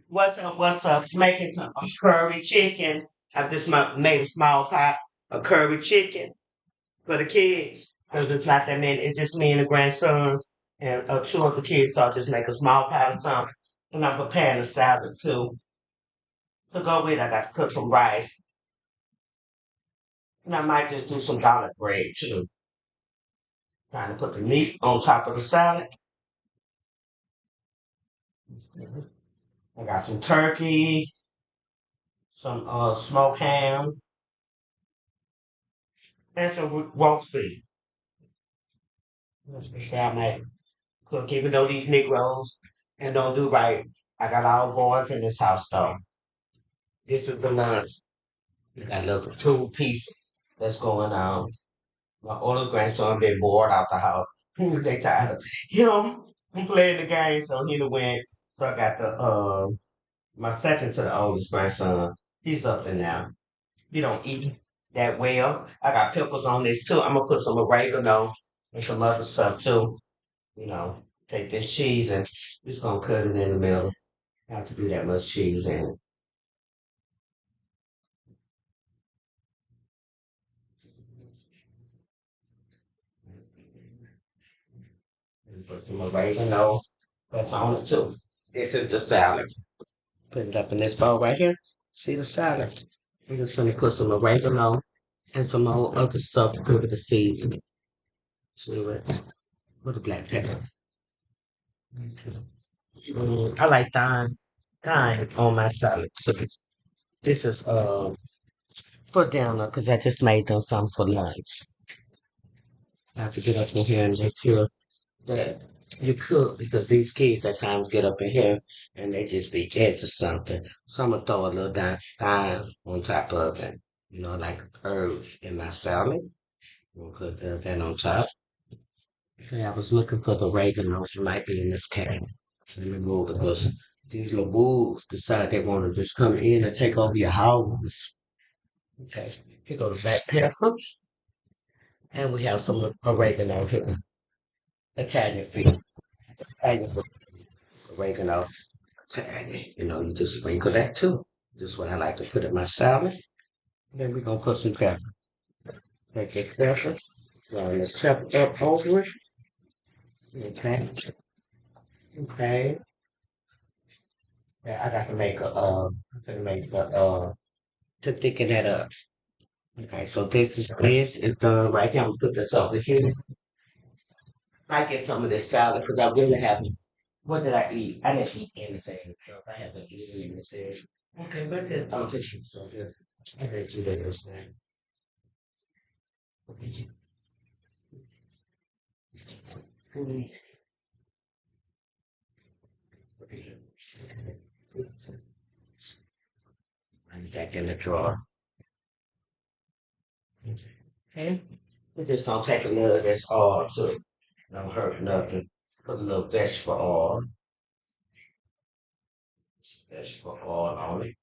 What's up? Making some curry chicken. I just made a small pot of curry chicken for the kids. Cause it's not that many. It's just me and the grandsons and two of the kids. So I just make a small pot of something. And I'm preparing a salad too. To go with, I got to cook some rice. And I might just do some garlic bread too. Trying to put the meat on top of the salad. I got some turkey, some smoked ham, and some roast beef. That's the I might cook, even though these Negroes and don't do right. I got all boys in this house though. This is the lunch. We got a little two piece that's going on. My older grandson been bored out the house. They tired of him playing the game, so he done went. So I got the my second to the oldest grandson. He's up there now. He don't eat that well. I got pickles on this too. I'm gonna put some oregano and some other stuff too. You know, take this cheese and just gonna cut it in the middle. Have to do that much cheese in it. And put some oregano. That's on it too. This is the salad. Put it up in this bowl right here. See the salad. I'm just gonna put some oregano and some more other stuff to give it a season to it. With the black pepper. I like thyme on my salad too. This is for dinner because I just made them some for lunch. I have to get up in here and make sure that you cook because these kids at times get up in here and they just be into something. So I'm gonna throw a little thyme on top of it, like herbs in my salad. We'll put that on top. Okay, I was looking for the oregano. It might be in this can. Let me move it because these little wolves decide they want to just come in and take over your house. Okay, here go the black pepper, and we have some oregano here. Italian seed. Italian oregano. Italian. You just sprinkle that too. This is what I like to put in my salad. Then we're gonna put some pepper. Take this pepper. Throw this pepper up over it. Okay. Okay. Yeah, I got to make I'm gonna make to thicken that up. Okay, so this is done right here. I'm gonna put this over here. I get some of this salad because I really haven't. What did I eat? I didn't eat anything. So I haven't eaten anything. Okay, but this I'm fishing, so this I didn't do this thing. I'm back in the drawer. Okay. We're just gonna take a little of this oil too. Don't hurt nothing. Put a little vegetable oil on it.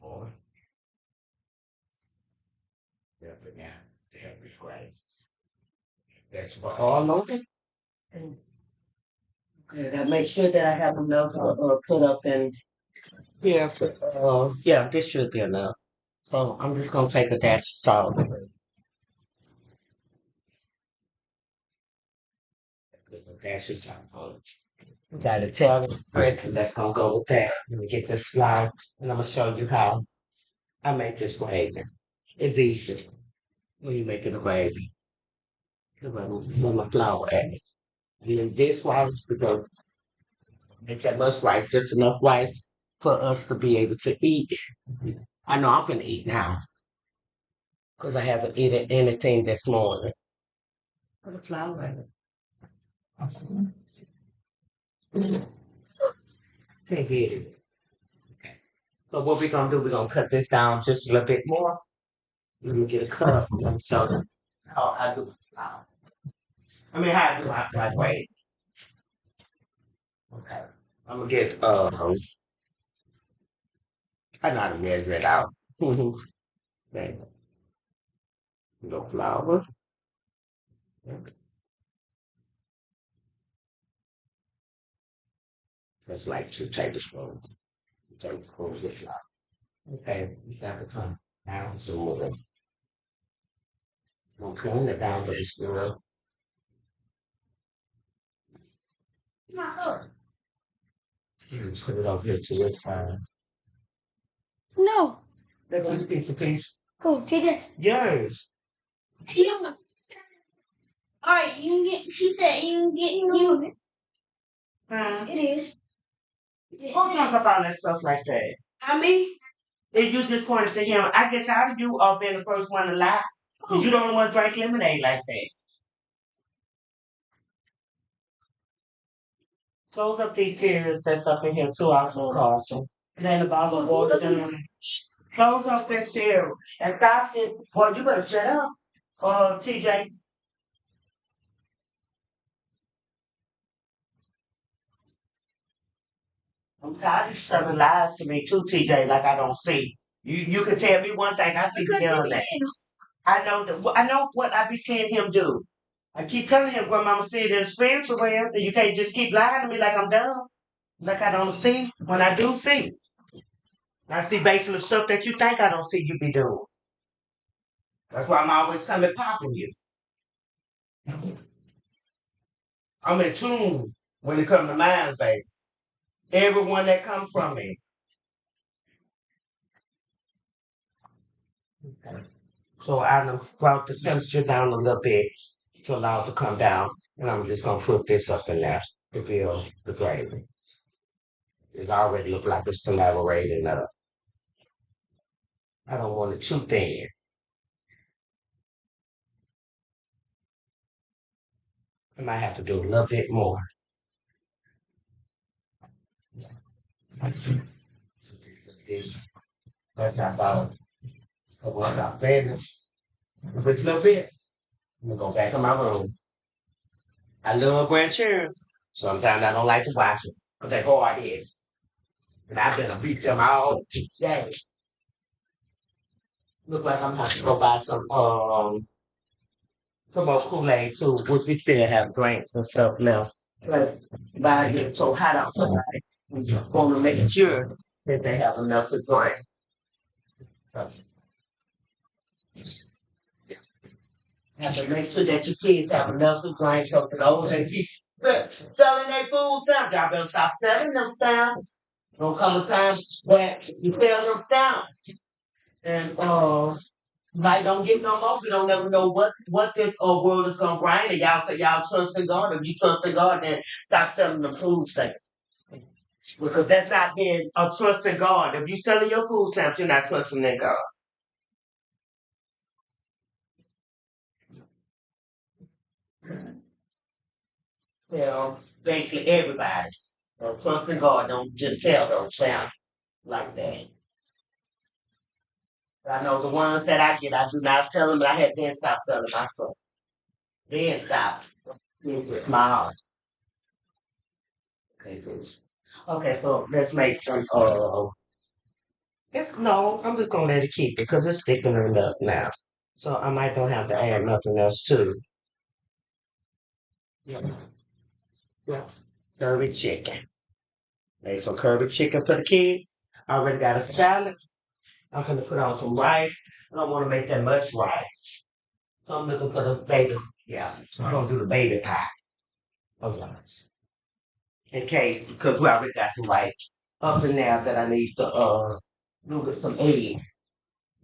Oil. Yeah, but yeah, that'd be great. Vegetable oil on it. And I make sure that I have enough put up in here. Yeah, this should be enough. So I'm just gonna take a dash of salt. Put a dash of salt on it. Got Italian dressing that's gonna go with that. Let me get this slide, and I'm gonna show you how I make this gravy. It's easy when you make it a gravy. With my flour at it. And then this rice, because make that much rice, just enough rice for us to be able to eat. I know I'm gonna eat now because I haven't eaten anything this morning. Put the flour in it. Can't get it. Okay. So what we're gonna do, we're gonna cut this down just a little bit more. Let me get a cup and show them how I do flour. I mean how I do my way. Okay. I'm gonna get I know how to measure it out. Okay. No flour. Okay. That's like 2 tablespoons. 2 tablespoons with flour. Okay, you got to come down some more. I'm clean it down to the still. Put it up here to it. No. They're going to piece of piece. Cool, take it. Yes. Yeah. Alright, you can get, she said you can get you. It is. Who talk about that stuff like that? I mean, if you just pointed to him, I get tired of you being the first one to lie. Because you don't want to drink lemonade like that. Close up these tears that's up in here too, also, Carson. And then the bottle of water down. Close up this tear and stop it. Boy, you better shut up. TJ. I'm tired of you telling lies to me too, TJ, like I don't see. You can tell me one thing, I see the other thing. I know I know what I be seeing him do. I keep telling him what Mama said in the spiritual realm, and you can't just keep lying to me like I'm dumb. Like I don't see when I do see. I see basically the stuff that you think I don't see you be doing. That's why I'm always coming popping you. I'm in tune when it comes to mine, baby. Everyone that comes from me. Okay. So I done brought the temperature down a little bit to allow it to come down. And I'm just gonna put this up in there to build the gravy. It already look like it's collaborating up. I don't want it too thin. I might have to do a little bit more. This, that's not about what I'm saying. If it's a little bit, I'm gonna go back to my room. I love grandchildren. Sometimes I don't like to watch it, but they hard is. And I've been a beat them all day. Look like I'm having to go buy some more Kool-Aid too, which we still have drinks and stuff left. But by getting so hot outside, we just want to make sure that they have enough to drink. Have to make sure that your kids have enough to drink so for those that keep selling their food stamps. Y'all better stop selling them stamps. Gonna come a time where you sell them stamps. And like don't get no more. We don't never know what this world is gonna bring. And y'all say y'all trust in God. If you trust in God, then stop selling the food stamps. Because that's not being a trust in God. If you selling your food stamps, you're not trusting in God. You know, basically everybody. Trust in God. Don't just sell those stamps like that. I know the ones that I get, I do not sell them, but I had then stop selling myself. Then stop. With my heart. Okay, please. Okay, so let's make some it's no, I'm just gonna let it keep it because it's sticking enough now. So I might don't have to add nothing else too. Yeah. Yes. Curry chicken. Make some curry chicken for the kids. I already got a salad. I'm gonna put on some rice. I don't want to make that much rice. So I'm looking for the baby. Yeah, I'm gonna do the baby pie of rice. In case, because we already got some rice up in there that I need to do with some eggs.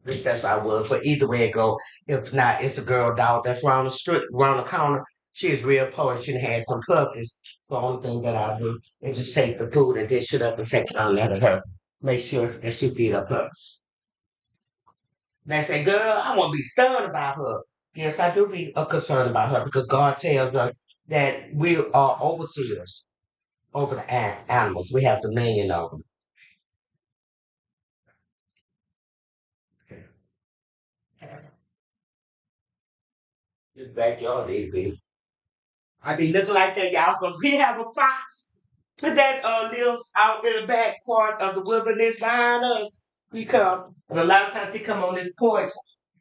This that's I would, but either way it go. If not, it's a girl dog that's around the street, around the corner. She is real poor. She done had some puppies. The only thing that I do is just take the food and dish it up and take it on out of her. Make sure that she feed her pups. They say, girl, I want to be stern about her. Yes, I do be concerned about her because God tells us that we are overseers over the animals. We have dominion over them. This backyard is big. I be looking like that, y'all, because we have a fox that lives out in the back part of the wilderness behind us. He come, and a lot of times he come on this porch,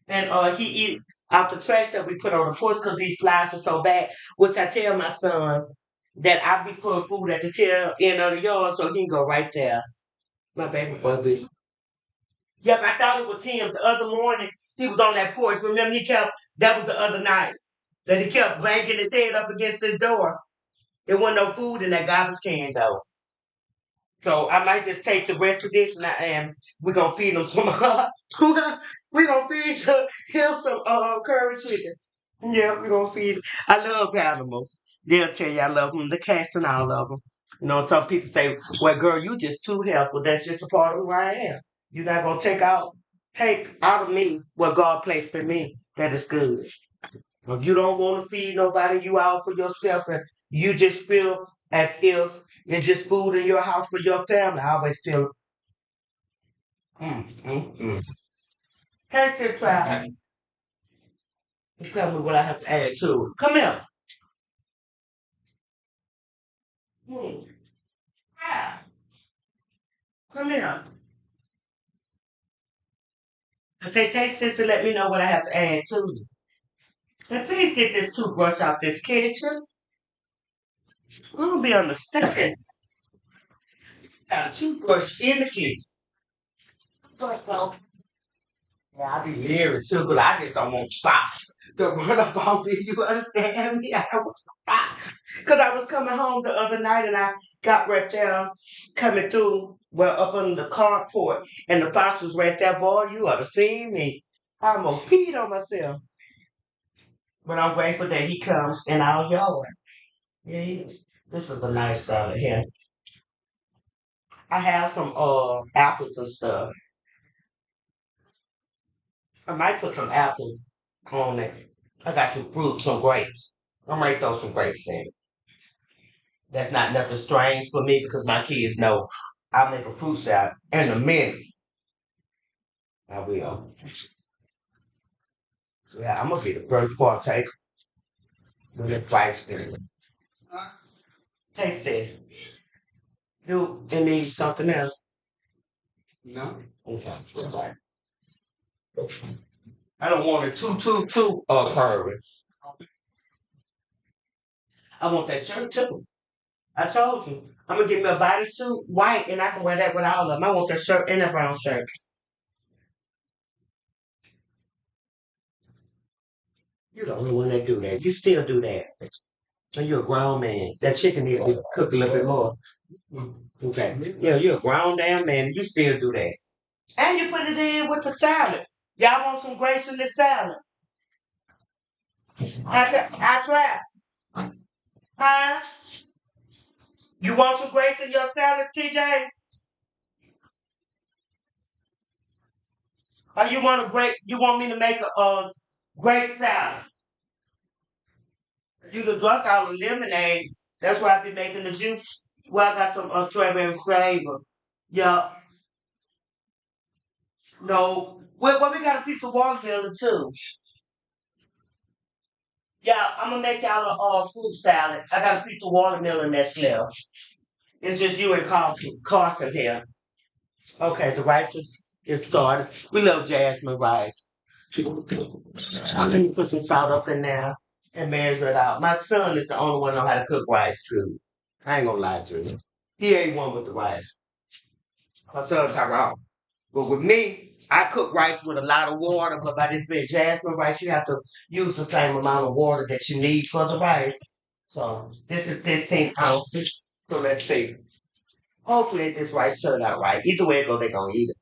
and he eat out the trash that we put on the porch because these flies are so bad. Which I tell my son. that I be putting food at the tail end of the yard so he can go right there. My baby boy bitch. Yep, I thought it was him the other morning. He was on that porch. Remember, that was the other night, that he kept banging his head up against this door. There wasn't no food in that garbage can, though. So I might just take the rest of this and we're going to feed him some, we're going to feed him some curry chicken. Yeah, we're going to feed him. I love animals. They'll tell you I love them, the cats and all of them. You know, some people say, well, girl, you just too helpful. That's just a part of who I am. You're not going to take out of me what God placed in me. That is good. If you don't want to feed nobody, you out for yourself, and you just feel as if it's just food in your house for your family. I always feel, mm. Taste this try. Tell me what I have to add to it. Come here. Mm. Yeah. Come here. I say, taste this and let me know what I have to add to it. And please get this toothbrush out this kitchen. I'm gonna be understanding. Got a toothbrush in the kitchen. Yeah, I be leery too, but I just don't want to stop to run up on me. You understand me? I don't want to stop. Because I was coming home the other night and I got right there coming through, well, up on the carport, and the fox was right there. Boy, you ought to see me. I almost peed on myself. But I'm grateful that he comes in our yard. Yeah, he is. This is a nice salad here. I have some apples and stuff. I might put some apples on it. I got some fruit, some grapes. I might throw some grapes in. That's not nothing strange for me because my kids know I'll make a fruit salad in a minute. I will. Yeah, I'm gonna be the first partaker with this rice cream. Taste this. Do it need something else? No. Okay. Okay. I don't want it too curvy. I want that shirt too. I told you. I'm gonna get me a bodysuit, white, and I can wear that with all of them. I want that shirt and that brown shirt. You're the only one that do that. You still do that. And you're a grown man. That chicken need to be cooked a little bit more. Okay. Yeah, you're a grown damn man. You still do that. And you put it in with the salad. Y'all want some grapes in the salad? I try. Huh? You want some grapes in your salad, TJ? Or you want a grape? You want me to make a grape salad? You could drunk all the lemonade. That's why I be making the juice. Well, I got some strawberry flavor. Yeah. No. Well, we got a piece of watermelon too. Yeah, I'm gonna make y'all a fruit salad. I got a piece of watermelon that's left. It's just you and Carson here. Okay, the rice is started. We love jasmine rice. Let me put some salt up in there and measure it out. My son is the only one know how to cook rice good. I ain't gonna lie to you. He ain't one with the rice. My son Tyrone. But with me, I cook rice with a lot of water, but by this being jasmine rice, you have to use the same amount of water that you need for the rice. So this is 15 ounces. So let's see. Hopefully this rice turned out right. Either way it go, they gonna eat it.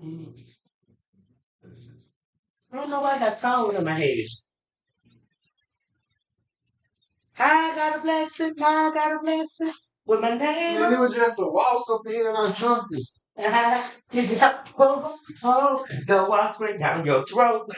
Mm. I don't know why I got salt in my head. I got a blessing, I got a blessing with my name. Man, it was just a waltz up here and I jumped this. The waltz went down your throat.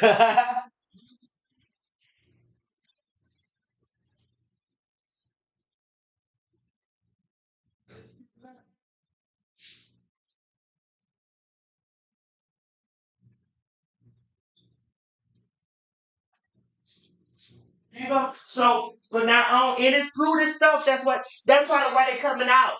You know, so but now on it is fruit and stuff. That's part of why they coming out.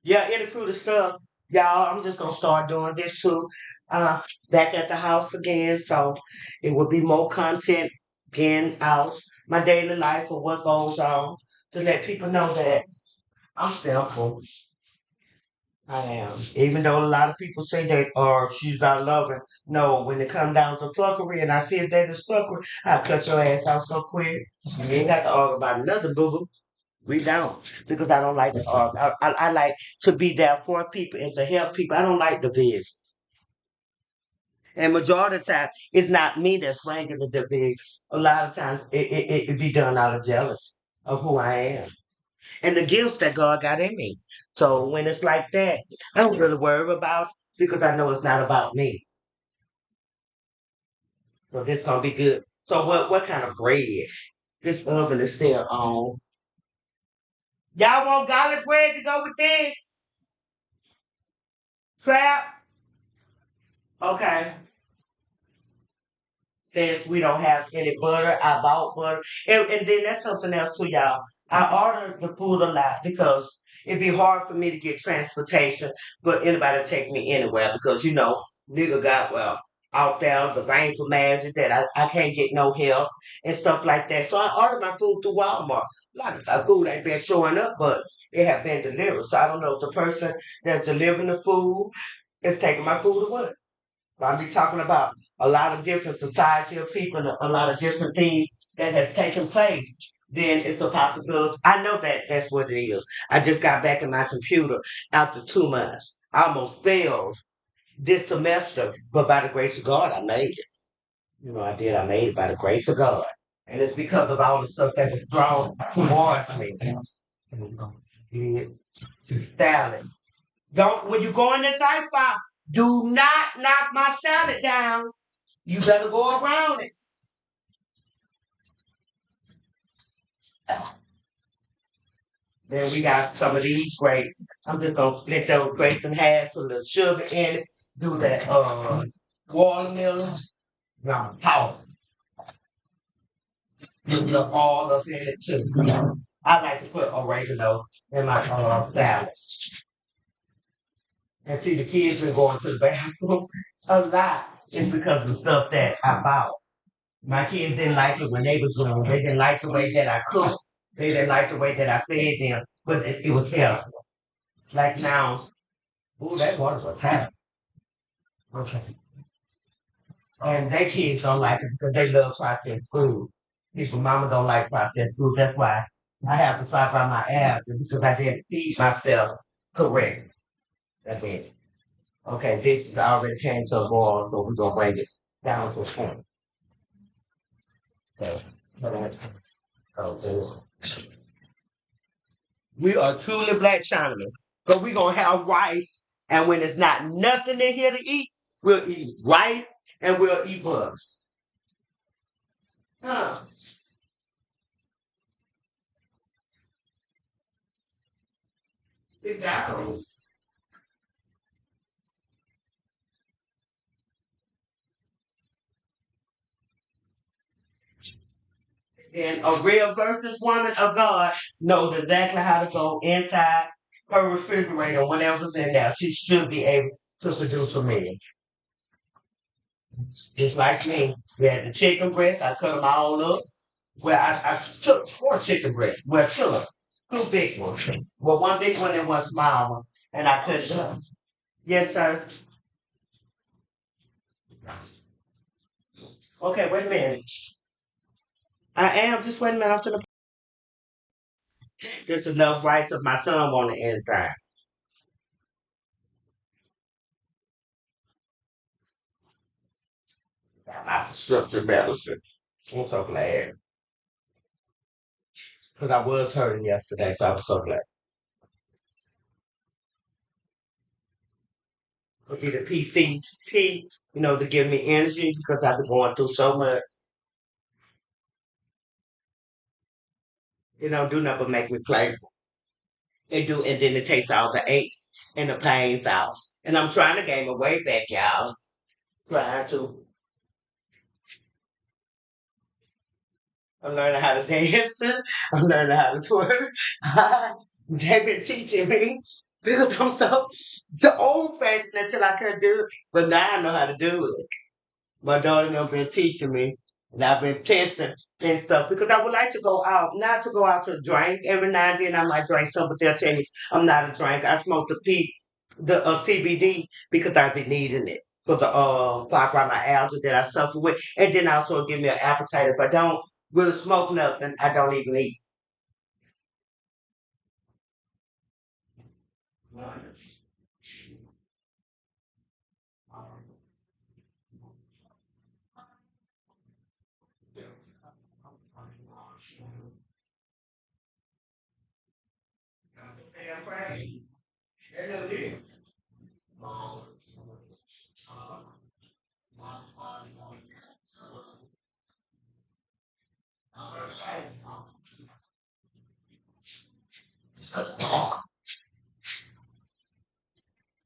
Yeah, any fruit and stuff. Y'all, I'm just gonna start doing this too. Uh Back at the house again. So it will be more content getting out my daily life or what goes on to let people know that I'm simple. I am. Even though a lot of people say that, or she's not loving. No, when it comes down to fuckery and I see if that is fuckery, I cut your ass out so quick. You ain't got to argue about another boo boo. We don't. Because I don't like to argue. I like to be there for people and to help people. I don't like division. And majority of the time, it's not me that's bringing the division. A lot of times, it be done out of jealousy of who I am and the gifts that God got in me. So when it's like that, I don't really worry about it because I know it's not about me. So this gonna be good. So what kind of bread? This oven is still on. Y'all want garlic bread to go with this? Trap? Okay. Since we don't have any butter, I bought butter. And then that's something else too, y'all. I ordered the food a lot because it'd be hard for me to get transportation for anybody to take me anywhere because nigga got out there the rainful magic that I can't get no help and stuff like that. So I ordered my food through Walmart. A lot of my food ain't been showing up, but it have been delivered. So I don't know if the person that's delivering the food is taking my food or what. I'll be talking about a lot of different society of people and a lot of different things that has taken place. Then it's a possibility. I know that that's what it is. I just got back in my computer after 2 months. I almost failed this semester, but by the grace of God, I made it. I did. I made it by the grace of God. And it's because of all the stuff that was thrown towards me. Salad. Don't, when you go in this ice box, do not knock my salad down. You better go around it. Then we got some of these grapes. I'm just gonna split those grapes in half, put a little sugar in it, do that watermelon. No, toss. Put the olives in it too. I like to put oregano in my salad. And see, the kids been going to the bathroom a lot. It's because of the stuff that I bought. My kids didn't like it when they was young. They didn't like the way that I cooked. They didn't like the way that I fed them. But it was healthy. Like now, ooh, that water was hot. Okay. And their kids don't like it because they love processed food. People, mama don't like processed food. That's why I have to stop by my app because I didn't feed myself correct. That's it. Okay, this is already changed to a boil, so we're gonna bring it down to a point. Okay. Okay. We are truly black Chinamen. But we're gonna have rice, and when there's not nothing in here to eat, we'll eat rice and we'll eat bugs. Huh. Exactly. And a real virtuous woman of God knows exactly how to go inside her refrigerator, whatever's in there. She should be able to produce a meal. Just like me. We had the chicken breast, I cut them all up. Well, I took 4 chicken breasts. Well, two big ones. Well, one big one and one small one. And I cut it up. Yes, sir. Okay, wait a minute. I am. Just wait a minute. I'm gonna there's enough rights of my son on the inside. I structured medicine. I'm so glad. Because I was hurting yesterday, so I was so glad. It'll be the PCP, to give me energy because I've been going through so much. It don't do nothing but make me play. And then it takes all the aches and the pains out. And I'm trying to gain my weight back, y'all. Trying to. I'm learning how to dance. I'm learning how to twerk. They've been teaching me because I'm so old fashioned until I couldn't do it. But now I know how to do it. My daughter done been teaching me. And I've been testing and stuff because I would like to go out, not to go out to drink. Every now and then I might drink some, but they'll tell me I'm not a drink. I smoke the CBD because I've been needing it for the fibromyalgia that I suffer with, and then also give me an appetite. If I don't really smoke nothing, I don't even eat.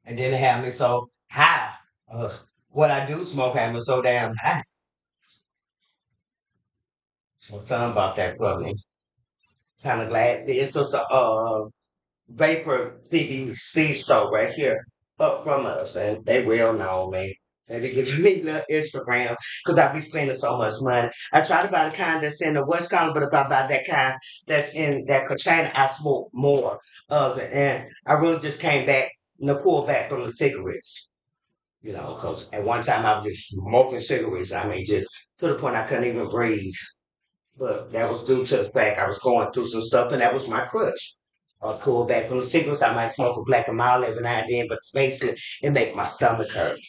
And then they have me so high. What I do smoke have me so damn high. So something about that for me. Kind of glad it's just a vapor CBC store right here up from us, and they will know me. They be giving me little Instagram because I be spending so much money. I try to buy the kind that's in the West Coast, but if I buy that kind that's in that container, I smoke more of it. And I really just came back and pulled back from the cigarettes, because at one time I was just smoking cigarettes. I mean, just to the point I couldn't even breathe. But that was due to the fact I was going through some stuff, and that was my crush. I pulled back from the cigarettes. I might smoke a black and mild every now and then, but basically it make my stomach hurt.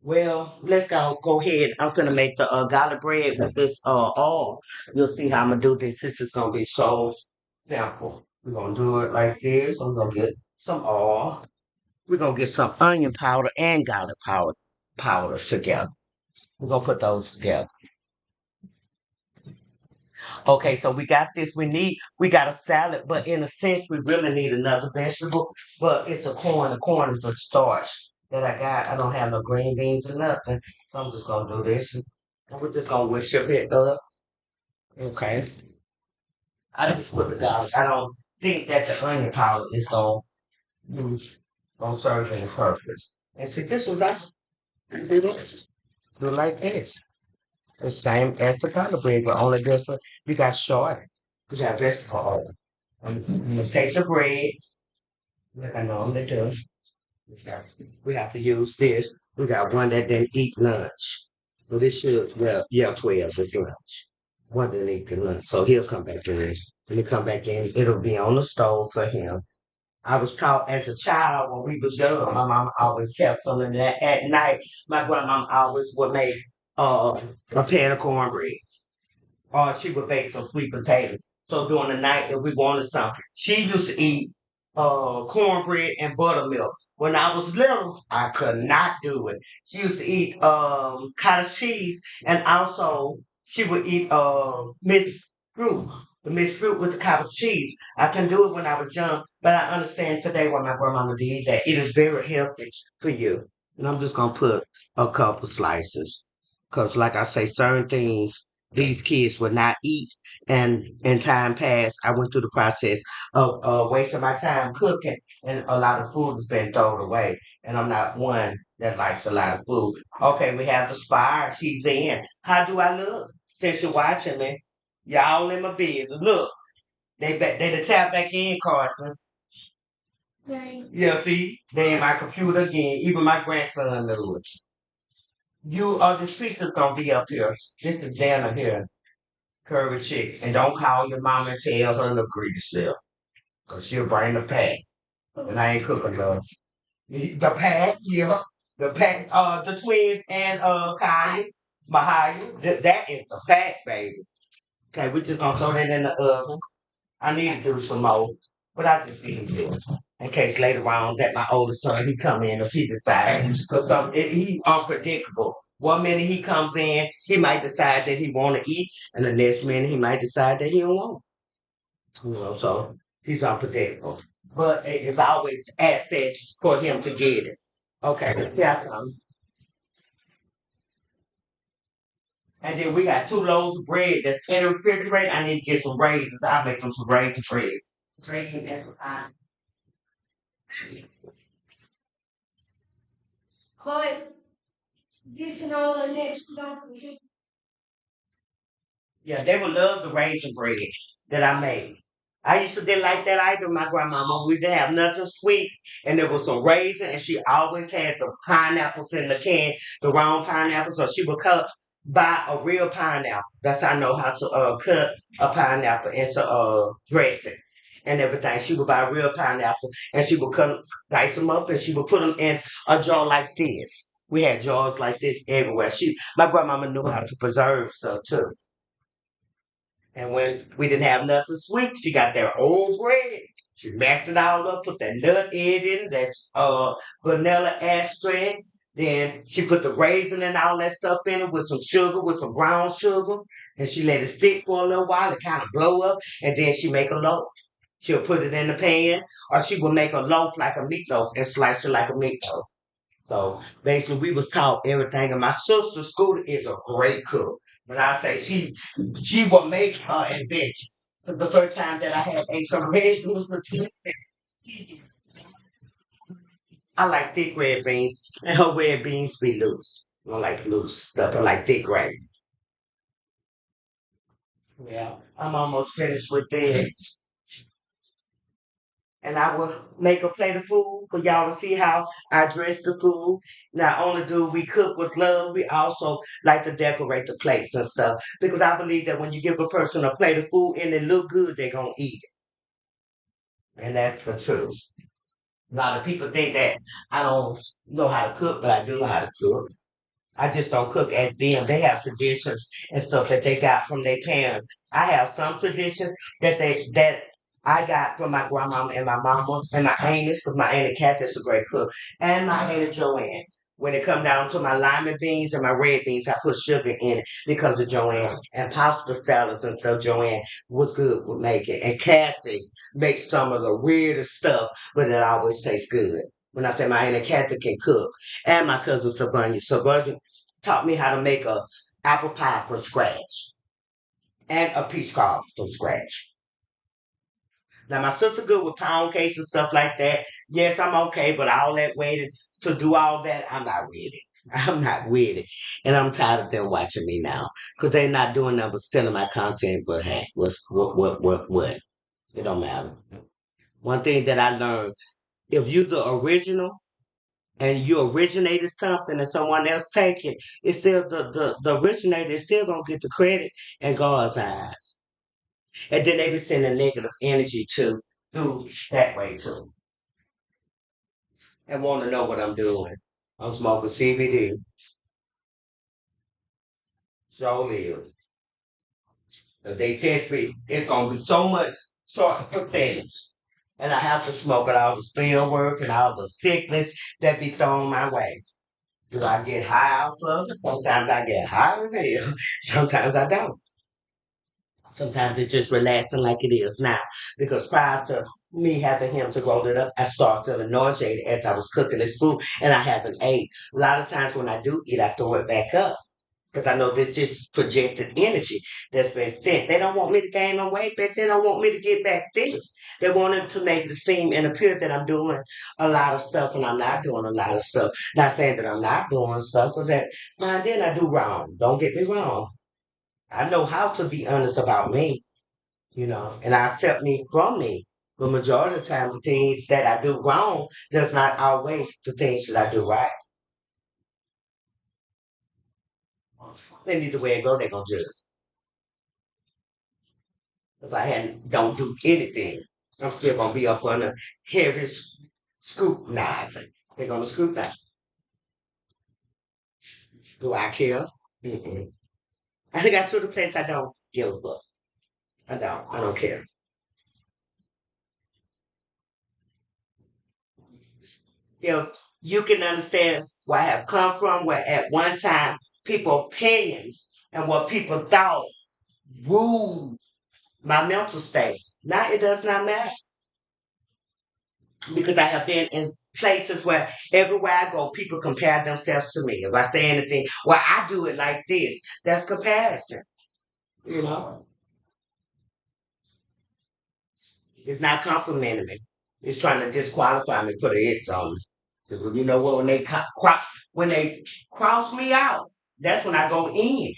Well, let's go ahead. I'm gonna make the garlic bread with this oil. You'll see how I'm gonna do this. This is gonna be so simple. We're gonna do it like this. I'm gonna get some oil. We're gonna get some onion powder and garlic powder together. We're gonna put those together. Okay, so we got this. We got a salad, but in a sense, we really need another vegetable. But it's a corn. The corn is a starch that I got. I don't have no green beans or nothing. So I'm just gonna do this. And we're just gonna whisk it up. Okay. I just put the garlic. I don't think that the onion powder is gonna serve any purpose. And see, this is like do like this. The same as the garlic bread, but only different. You got short. You got vegetable oil. I'm gonna take the bread, like I normally do. We have to use this. We got one that didn't eat lunch. Well, this should, well, yeah, 12 is lunch. One didn't eat the lunch. So he'll come back in. When he come back in, it'll be on the stove for him. I was taught as a child when we was young, my mom always kept some of that at night. My grandma always would make a pan of cornbread or she would bake some sweet potatoes. So during the night, if we wanted something, she used to eat cornbread and buttermilk. When I was little, I could not do it. She used to eat cottage cheese, and also she would eat mixed fruit. The mixed fruit with the cottage cheese. I can do it when I was young, but I understand today why my grandmama did that. It is very healthy for you. And I'm just gonna put a couple slices, cause like I say, certain things these kids would not eat. And in time past, I went through the process of wasting my time cooking, and a lot of food has been thrown away. And I'm not one that likes a lot of food. Okay, we have the spire. She's in. How do I look? Since you're watching me, y'all in my business. Look, they done tap back in, Carson. Yeah, see, they in my computer again. Even my grandson knows. You are the speaker's gonna be up here. This is Jana here. Curvy chick. And don't call your mom and tell her to greet herself. Because she'll bring the pack. And I ain't cooking love. The pack, yeah. The pack, the twins and Kaya, Mahaya. That is the pack, baby. Okay, we just gonna throw that in the oven. I need to do some more. But I just need to do it. In case later on that my oldest son he come in if he decides because he unpredictable. One minute he comes in, he might decide that he want to eat, and the next minute he might decide that he don't want. So he's unpredictable. But it's always access for him to get it. Okay, yeah. And then we got 2 loaves of bread that's in the refrigerator. I need to get some raisins. I'll make them some raisin bread. Raisin and Chloe. This and all the next. Yeah, they would love the raisin bread that I made. I used to didn't like that either. My grandmama, we didn't have nothing sweet, and there was some raisin, and she always had the pineapples in the can, the round pineapples, so she would cut buy a real pineapple. That's how I know how to cut a pineapple into dressing and everything. She would buy a real pineapple, and she would cut, dice them up, and she would put them in a jar like this. We had jars like this everywhere. My grandmama knew how to preserve stuff too. And when we didn't have nothing sweet, she got that old bread. She mashed it all up, put that nut in, that vanilla extract. Then she put the raisin and all that stuff in it with some sugar, with some brown sugar. And she let it sit for a little while. It kind of blow up. And then she make a loaf. She'll put it in the pan. Or she will make a loaf like a meatloaf and slice it like a meatloaf. So basically, we was taught everything. And my sister, Scooter, is a great cook. But I say she will make her invention. The first time that I had ate some red beans with tea, I like thick red beans, and her red beans be loose. I don't like loose stuff. I like thick red. Yeah, I'm almost finished with this. And I will make a plate of food for y'all to see how I dress the food. Not only do we cook with love, we also like to decorate the plates and stuff. Because I believe that when you give a person a plate of food and it look good, they're gonna eat it. And that's the truth. A lot of people think that I don't know how to cook, but I do know how to cook. I just don't cook as them. They have traditions and stuff that they got from their parents. I have some traditions that I got from my grandmama and my mama and my aunties, because my auntie Kathy is a great cook, and my auntie Joanne. When it come down to my lima beans and my red beans, I put sugar in it because of Joanne. And pasta salads and stuff, Joanne was good with making. And Kathy makes some of the weirdest stuff, but it always tastes good. When I say my auntie Kathy can cook, and my cousin Sabrina. Sabrina taught me how to make a apple pie from scratch and a peach cobbler from scratch. Now my sister good with pound cakes and stuff like that. Yes, I'm okay, but all that waiting to do all that, I'm not with it. I'm not with it, and I'm tired of them watching me now because they're not doing nothing but stealing my content. But hey, what? It don't matter. One thing that I learned: if you the original and you originated something and someone else take it, it's still the originator is still gonna get the credit in God's eyes. And then they be sending negative energy to through that way too. And want to know what I'm doing. I'm smoking CBD. So live. If they test me, it's gonna be so much short percentage. And I have to smoke it all the spill work and all the sickness that be thrown my way. Do I get high off of it? Sometimes I get high as hell. Sometimes I don't. Sometimes it's just relaxing like it is now. Because prior to me having him to roll it up, I started feeling nauseated as I was cooking this food and I haven't ate. A lot of times when I do eat, I throw it back up. Because I know this just projected energy that's been sent. They don't want me to gain my weight, but they don't want me to get back thin. They want it to make it seem and appear that I'm doing a lot of stuff and I'm not doing a lot of stuff. Not saying that I'm not doing stuff, because now and then I do wrong. Don't get me wrong. I know how to be honest about me, and I accept me from me. The majority of the time, the things that I do wrong does not outweigh the things that I do right. Then either way it go, they're gonna judge. If I hadn't don't do anything, I'm still gonna be up under heavy scrutinizing. They're gonna scrutinize. Do I care? Mm-mm. I think I to the place I don't give a fuck. I don't. I don't care. If you can understand where I have come from, where at one time people opinions and what people thought ruled my mental state. Now it does not matter because I have been in places where everywhere I go, people compare themselves to me. If I say anything, well, I do it like this. That's comparison. You know, it's not complimenting me. It's trying to disqualify me, put an X on me. You know what? When they cross me out, that's when I go in.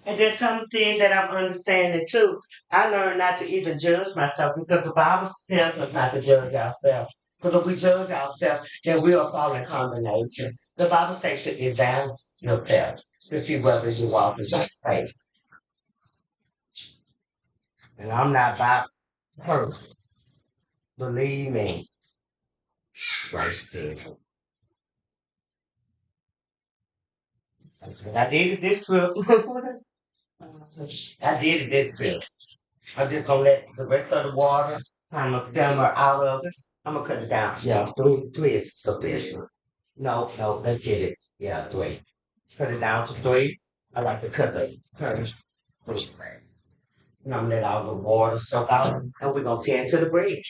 And there's something that I'm understanding too. I learned not to even judge myself because the Bible tells us not to judge ourselves. Because if we judge ourselves, then we'll fall in condemnation. The Bible says to examine yourself to see whether you walk in that faith. And I'm not about hurt. Believe me. Christ did. I did it this trip. I did it this trip. I'm just gonna let the rest of the water kind of simmer out of it. I'm gonna cut it down. Yeah, three is sufficient. No, no, let's get it. Yeah, three. Cut it down to three. I like to cut the curves. And I'm gonna let all the water soak out, and we're gonna tend to the bread.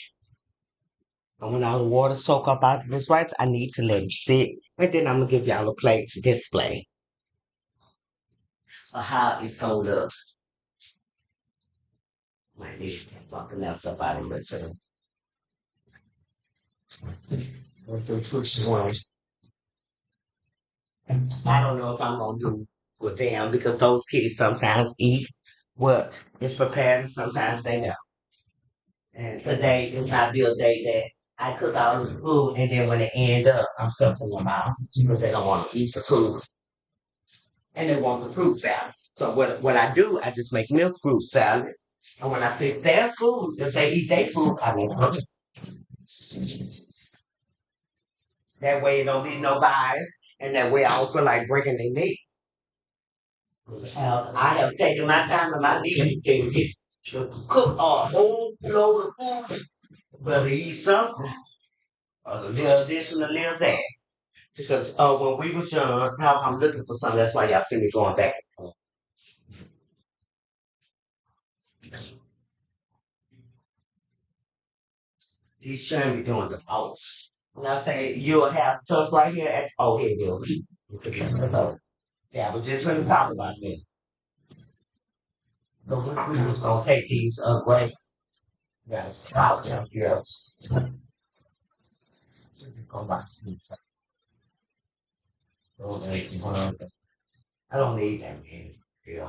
And when all the water soak up out of this rice, I need to let it sit. And then I'm gonna give y'all a plate display of how it's gonna look. Might need something else up out of it too. With the first one. I don't know if I'm gonna do with them because those kids sometimes eat what is prepared and sometimes they don't. And today is not be a day that I cook all the food and then when it ends up, I'm stuffing them out because they don't want to eat the food and they want the fruit salad. So what I do, I just make milk fruit salad. And when I pick their food, if they eat their food, I make them. That way it don't be no bias and that way I don't feel like breaking their neck. I have taken my time and my leave to cook a whole load of food, but eat something, a little this and a little that. Because when we was young, now I'm looking for something. That's why y'all see me going back. These shouldn't be doing the most. And I say you'll have stuff right here at here it is. You forget it. See, I was just going to talk about that. So we was gonna take these great yes out of here. Go back. I don't need them in here.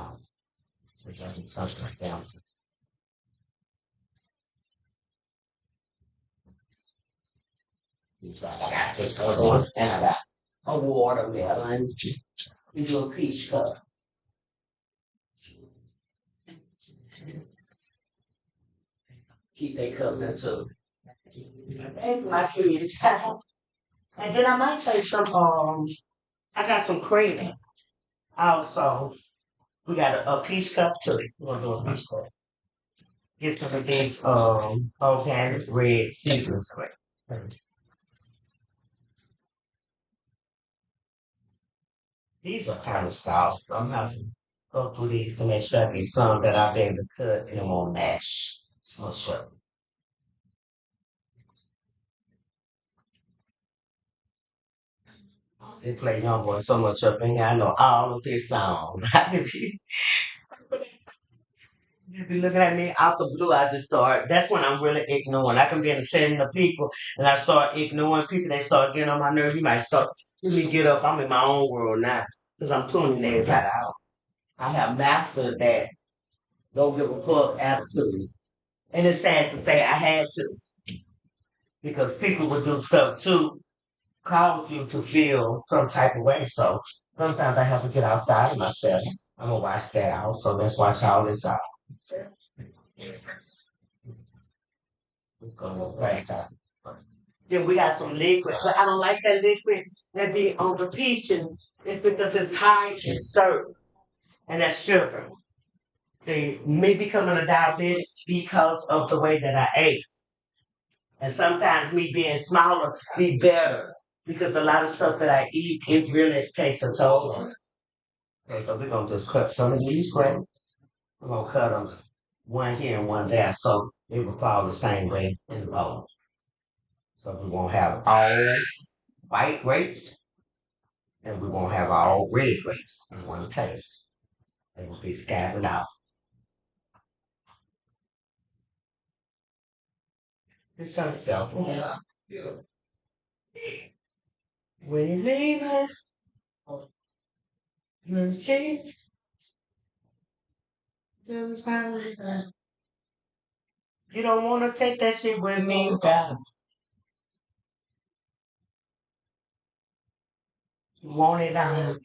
Which I can something like that. I got this other one and I got a watermelon. We do a peach cup. Keep their cups in too. And my kids. And then I might take some I got some cream. Also, we got a peach cup too. We're gonna do a peach cup. Get some of these organic red seedless cream. These are kind of soft. I'm gonna have to go through these to make sure I get some that I'll be able to cut and it won't mash. So sure. They play young boy so much up in here. I know all of his songs. If you looking at me out the blue, I just start. That's when I'm really ignoring. I can be entertaining the people, and I start ignoring people. They start getting on my nerves. You might start. Let me get up. I'm in my own world now because I'm tuning everybody out. I have mastered that. Don't give a fuck attitude. And it's sad to say I had to because people would do stuff to cause you to feel some type of way. So sometimes I have to get outside of myself. I'm gonna watch that out. So let's watch all this out. We're gonna back out. Then we got some liquid, but I don't like that liquid that be on the peaches. It's because it's high in syrup and that's sugar. See, me becoming a diabetic because of the way that I ate. And sometimes me being smaller be better because a lot of stuff that I eat, it really takes a toll on it. Okay, so we're gonna just cut some of these grapes. We're gonna cut them one here and one there so it will fall the same way in the bowl. So we won't have all white grapes. And we won't have all red grapes in one place. They will be scattered out. It's sunset. Yeah. When you leave us, you see, you don't want to take that shit with me, God. You want it on.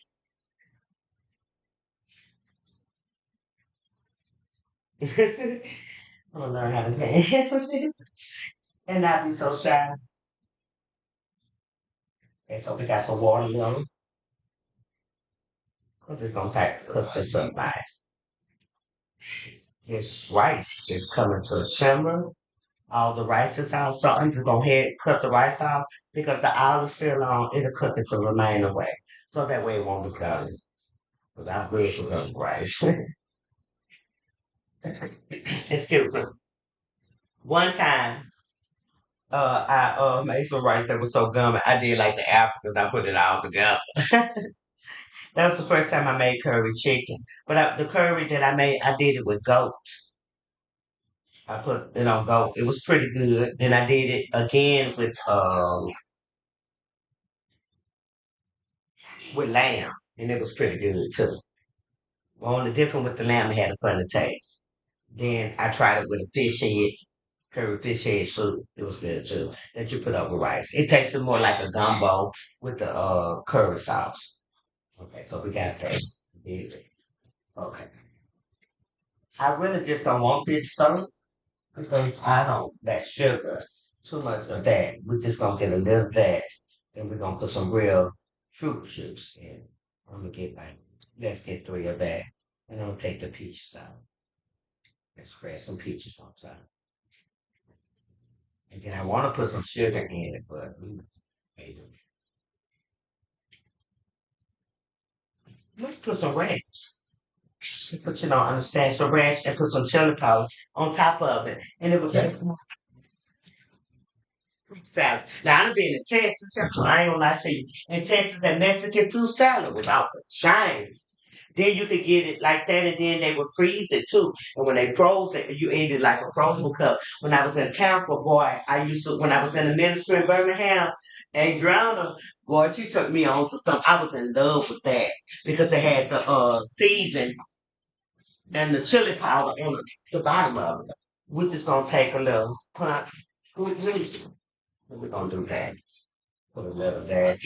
I'm gonna learn how to dance. And not be so shy. And so we got some watermelon. I'm just gonna cook this up nice. This rice is coming to a simmer. All the rice is out, so I'm just gonna head cut the rice off because the olive still on. It'll cook it to remain away, so that way it won't be done. Because I'm good for cooking rice. Excuse me. One time, I made some rice that was so gummy. I did like the Africans. I put it all together. That was the first time I made curry chicken. But the curry that I made, I did it with goat. I put it on goat. It was pretty good. Then I did it again with lamb, and it was pretty good too. Only different with the lamb, it had a funny taste. Then I tried it with a fish head, curry fish head soup. It was good too. That you put up with rice. It tasted more like a gumbo with the curry sauce. Okay, so we got that. Yeah. Okay. I really just don't want this syrup because I don't, that's sugar. Too much of that. We're just gonna get a little of that. And we're gonna put some real fruit juice in. I'm gonna get like, let's get three of that. And I'm gonna take the peaches out. Let's spread some peaches on top. And then I want to put some sugar in it, but maybe. Let's put some ranch. But you don't understand. Some ranch and put some chili powder on top of it. And it was like fruit salad. Now, I've been in Texas. I ain't gonna lie to you. In Texas, that Mexican fruit salad was out the shine. Then you could get it like that, and then they would freeze it too. And when they froze it, you ate it like a frozen cup. When I was in Tampa, boy, I used to, when I was in the ministry in Birmingham, Adriana, boy, she took me on for something. I was in love with that because it had the season and the chili powder on the bottom of it. We're just gonna take a little punch. We're gonna do that. Put a little of that.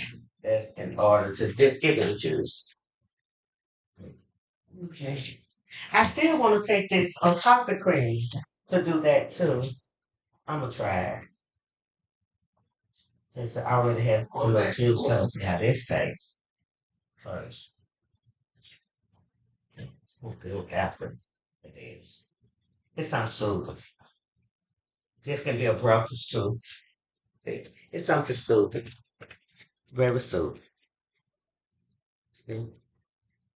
That's in order to just give it a juice. Okay. I still want to take this on coffee creams to do that too. I'm gonna try it. Since I already have a little juice. Let's see how this tastes first. It's gonna feel different. It is. It sounds soothing. This can be a breakfast too. It's something soothing. Very soothing. See?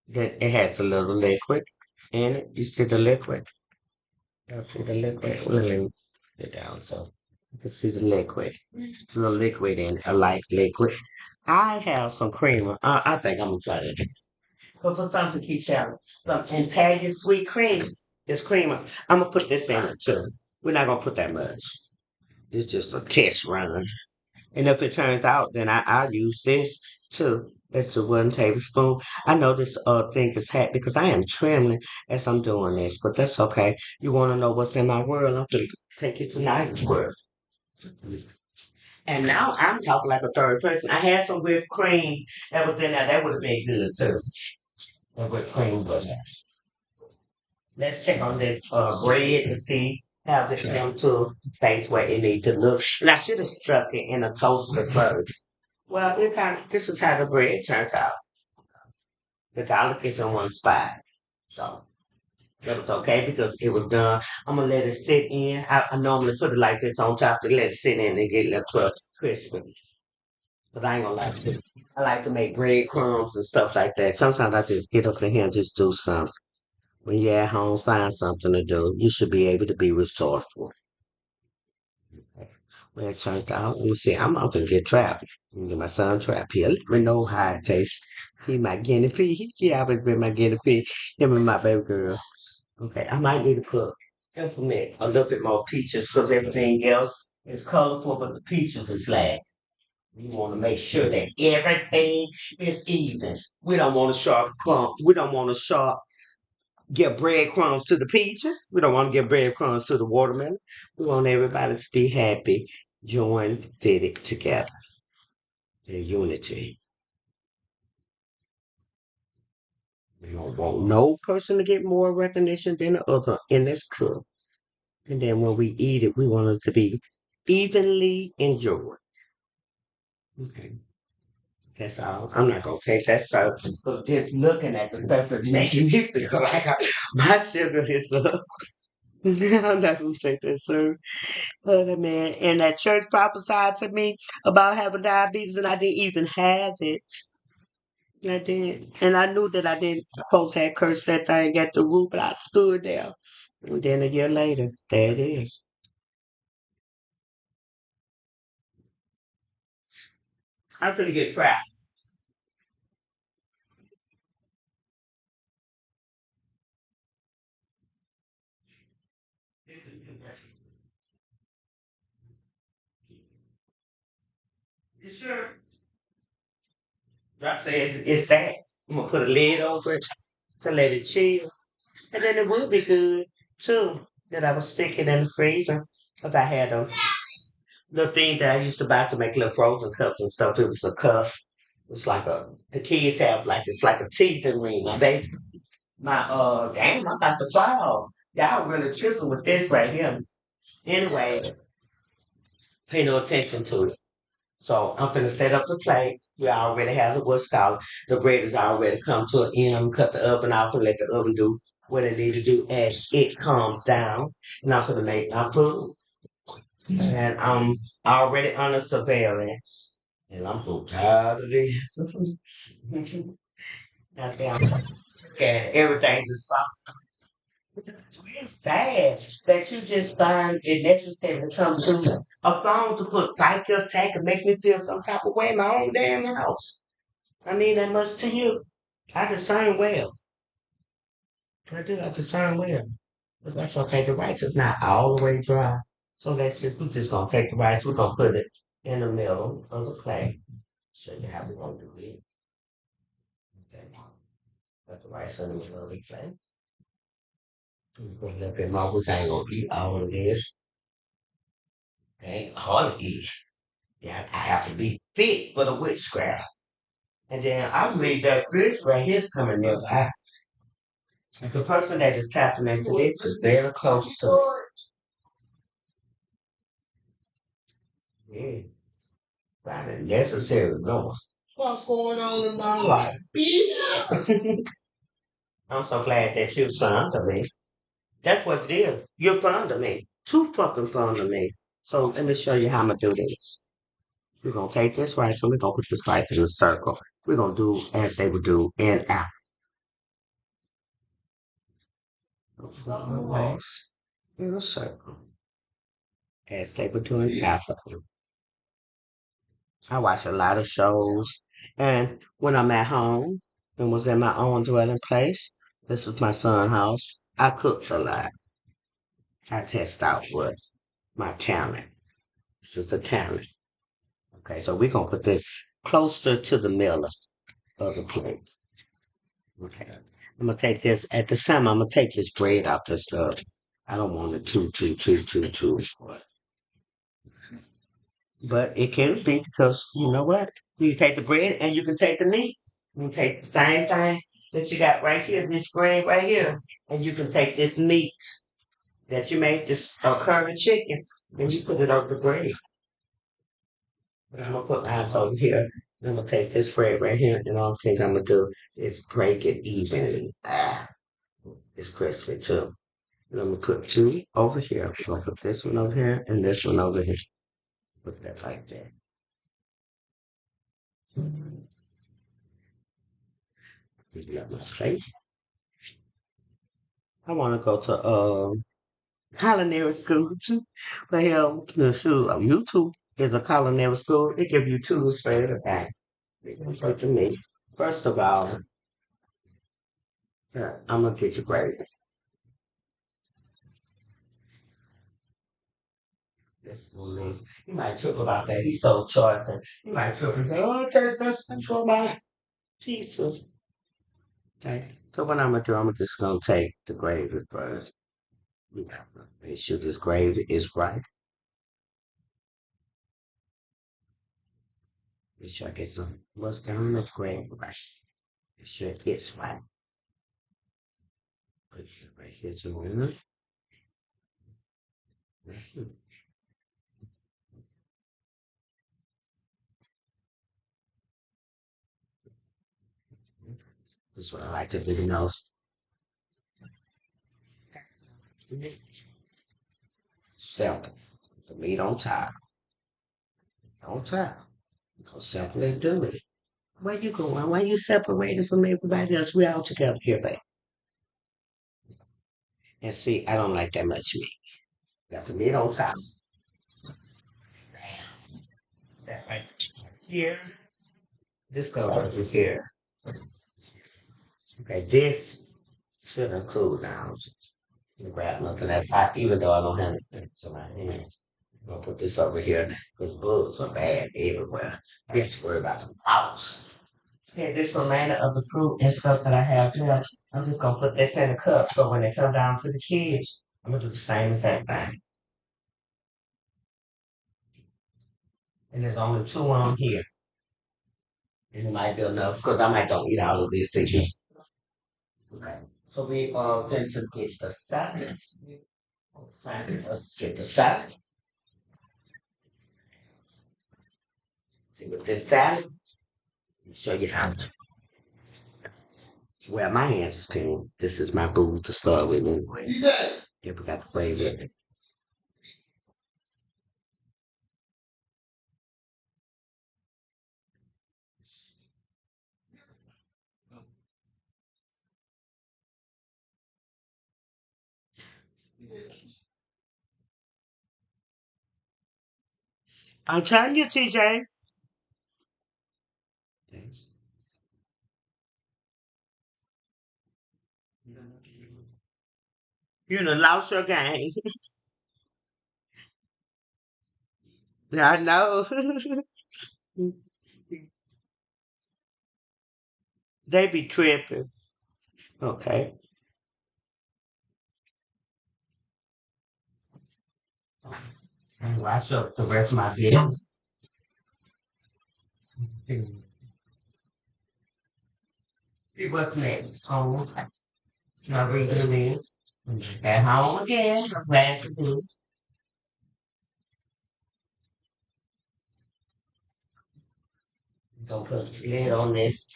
Then it has a little liquid in it. You see the liquid? I see the liquid. Let me put it down so you can see the liquid. It's a little liquid in it. I like liquid. I have some creamer. I think I'm gonna try that. But for something to keep showering. Some Italian sweet cream. It's creamer. I'm gonna put this in it too. We're not gonna put that much. It's just a test run. And if it turns out, then I'll use this too. That's the 1 tablespoon. I know this thing is hot because I am trembling as I'm doing this, but that's okay. You want to know what's in my world? I'm going to take you to my world. And now I'm talking like a third person. I had some whipped cream that was in there. That would have been good too. The whipped cream was there. Let's check on this bread and see how this come to place where it needs to look. And I should have stuck it in a toaster first. Well, this is how the bread turned out. The garlic is in one spot. So that was okay because it was done. I'm gonna let it sit in. I normally put it like this on top to let it sit in and get a little crispy. But I ain't gonna like to. I like to make breadcrumbs and stuff like that. Sometimes I just get up in here and just do something. When you're at home, find something to do. You should be able to be resourceful. When it turned out, let me see, I'm gonna get trapped. I'm gonna get my son trapped here. Let me know how it tastes. He my guinea pig. He always been my guinea pig. Him and my baby girl. Okay, I might need to put implement a little bit more peaches because everything else is colorful, but the peaches is lag. We want to make sure that everything is even. We don't want to sharp crumb. We don't want to sharp give breadcrumbs to the peaches. We don't want to give breadcrumbs to the watermelon. We want everybody to be happy, joined, fitted together in unity. We don't want no person to get more recognition than the other, and that's cool. And then when we eat it, we want it to be evenly enjoyed. Okay. That's all. I'm not gonna take that syrup, but just looking at the syrup making me feel like my sugar is up. I'm not gonna take that syrup. Other man, and that church prophesied to me about having diabetes, and I didn't even have it. I did, and I knew that I didn't. Folks had cursed that thing at the root, but I stood there. And then a year later, there it is. I'm gonna get trapped. You sure? Drop says it's that. I'm gonna put a lid over it to let it chill, and then it will be good too. That I was sticking in the freezer because I had a the thing that I used to buy to make little frozen cups and stuff. It was a cup. It's like the kids have like it's like a teething ring. My baby, my damn, I'm about to fall. Y'all really tripping with this right here. Anyway, pay no attention to it. So I'm gonna set up the plate. We already have the what's called the bread is already come to an end. I'm gonna cut the oven off and let the oven do what it needs to do as it calms down. And I'm gonna make my food. And I'm already under surveillance. And I'm so tired of this. Goddamn. Okay, everything's just it's fast that you just find it necessary to come to a phone to put psych attack and make me feel some type of way in my own damn house. I mean that much to you. I discern well. I do. I discern well. But that's okay. The rice is not all the way dry. So we're just gonna take the rice, we're gonna put it in the middle of the plate. Show you how we're gonna do it. Okay. Put the rice in the middle of the plate. Put a little bit more, which I ain't gonna eat all of this. Okay, hard to eat. Yeah, I have to be fit for the witchcraft. And then I believe that this right here is coming nearby. The person that is tapping into this is very close to me. Yeah, right, and necessary knows what's going on in my life. Yeah. I'm so glad that you're fond of me. That's what it is. You're fond of me. Too fucking fond of me. So let me show you how I'm gonna do this. We're gonna take this rice and we're gonna put this rice in a circle. We're gonna do as they would do in rice in a circle. As they would do in Africa. I watch a lot of shows, and when I'm at home and was in my own dwelling place, this was my son's house. I cooked a lot. I test out what my talent. This is a talent. Okay, so we're gonna put this closer to the middle of the plate. Okay. I'm gonna take this at the time. I'm gonna take this bread out this stuff. I don't want it too. But it can be because you know what? You take the bread and you can take the meat. You can take the same thing that you got right here, this bread right here, and you can take this meat that you made, this curry chicken, and you put it on the bread. But I'm gonna put mine over here. I'm gonna take this bread right here, and all things I'm gonna do is break it evenly. It's crispy too. And I'm gonna put two over here. I'm gonna put this one over here and this one over here. Put that like that. Here's my plate. I want to go to culinary school. Well, the school of YouTube is a culinary school. They give you tools for everything. So to me, first of all, I'm gonna get you grade. This one is. You might trip about that. He's so choice. You might trip and say, "Oh, it tastes best for my pizza." Okay. So what I'm gonna do, I'm just gonna take the gravy first. We got to make sure this gravy is right. Make sure I get some mustard on the gravy right. Make sure it gets right. Put it right here to the right here. This is what I like to do the most. Simple. The meat on top. On top. Because simply do it. Where you going? Why you separated from everybody else? We all together here, babe. And see, I don't like that much meat. Got the meat on top. That right here. This goes over here. Okay, this should include now. Grab nothing that pot, even though I don't have anything in my hands. I'm gonna put this over here because bugs are bad everywhere. I have to worry about the house. Yeah, this remainder of the fruit and stuff that I have here, I'm just gonna put this in a cup. So when they come down to the kids, I'm gonna do the same exact thing. And there's only two on here. And it might be enough because I might don't eat all of this. Okay. So we are going to get the salads. Let's get the salad. See with this salad, I'll show you how to. Well, my hands is clean. This is my boo to start with anyway. Yeah, we got the flavor. I'm telling you, TJ. You done lost your game. I know. They be tripping. Okay. And watch up the rest of my video. See what's next. Oh, now bring it in. At home again. I'm glad to do. Gonna put the lid on this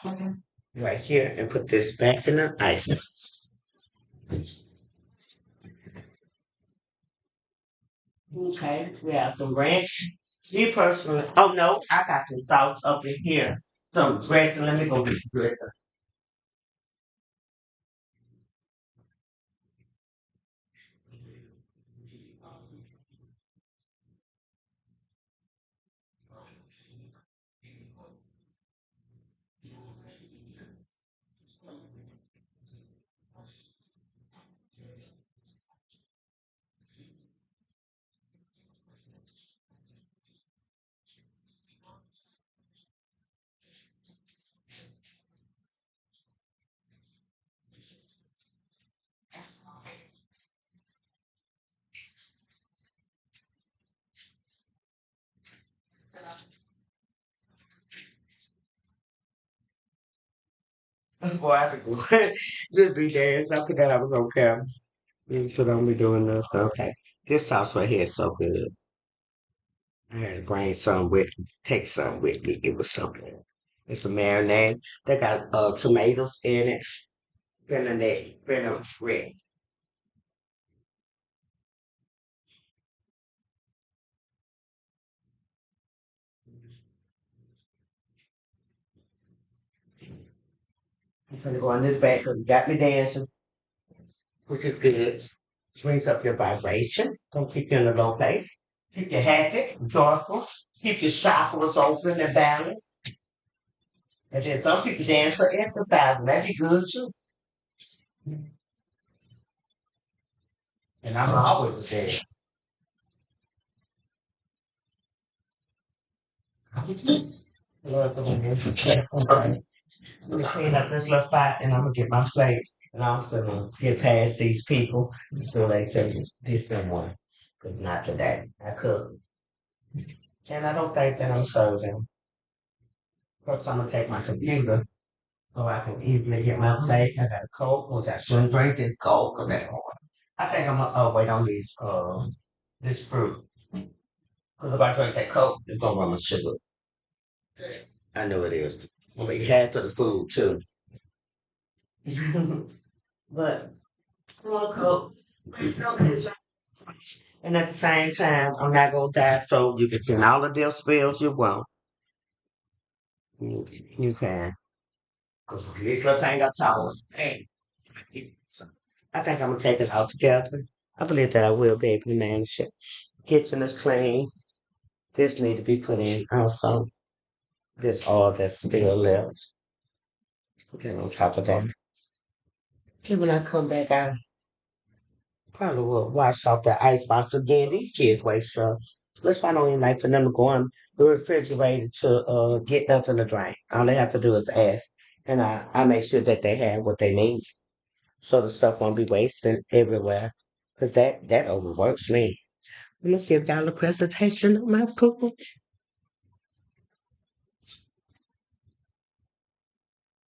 right here and put this back in the ice box. Okay, we have some ranch. Me personally, oh no, I got some sauce up in here. Some dressing. Let me go get the dressing. Boy, I could go. Just be danced. I forgot I was on camera. So don't be doing this. Okay. This sauce right here is so good. I had to bring some with me, take some with me. It was so good. It's a marinade. They got tomatoes in it. Vinaigrette. I'm gonna go on this back because you got me dancing, which is good. Brings up your vibration. Don't keep you in a low place. Keep you happy, joyful. Keep your chakras open and balanced. And then some people dance for exercise. That'd be good too. And I'm always there. Lord, for me. Okay. Let me clean up this little spot and I'm gonna get my plate. And I'm just gonna get past these people. So they say this someone. But not today. I could. And I don't think that I'm serving. First I'm gonna take my computer so I can easily get my plate. I got a Coke. Was that shouldn't drink this Coke or that one? I think I'm gonna wait on this fruit. Because if I drink that Coke, it's gonna run my sugar. I know it is. I'll make half of the food too. But I want Coke. And at the same time, I'm not gonna die, so you can clean all the dill spills you want. You can. Because this little thing I told. Hey, so I think I'm gonna take it all together. I believe that I will be able to manage it. Kitchen is clean. This need to be put in also. This all that's still left. Okay, on top of that. Okay, when I come back, I probably will wash off the ice box again. These kids waste stuff. That's why I don't even like for them to go on the refrigerator to get nothing to drink. All they have to do is ask. And I make sure that they have what they need. So the stuff won't be wasting everywhere. Because that overworks me. I'm gonna give y'all a presentation of my food.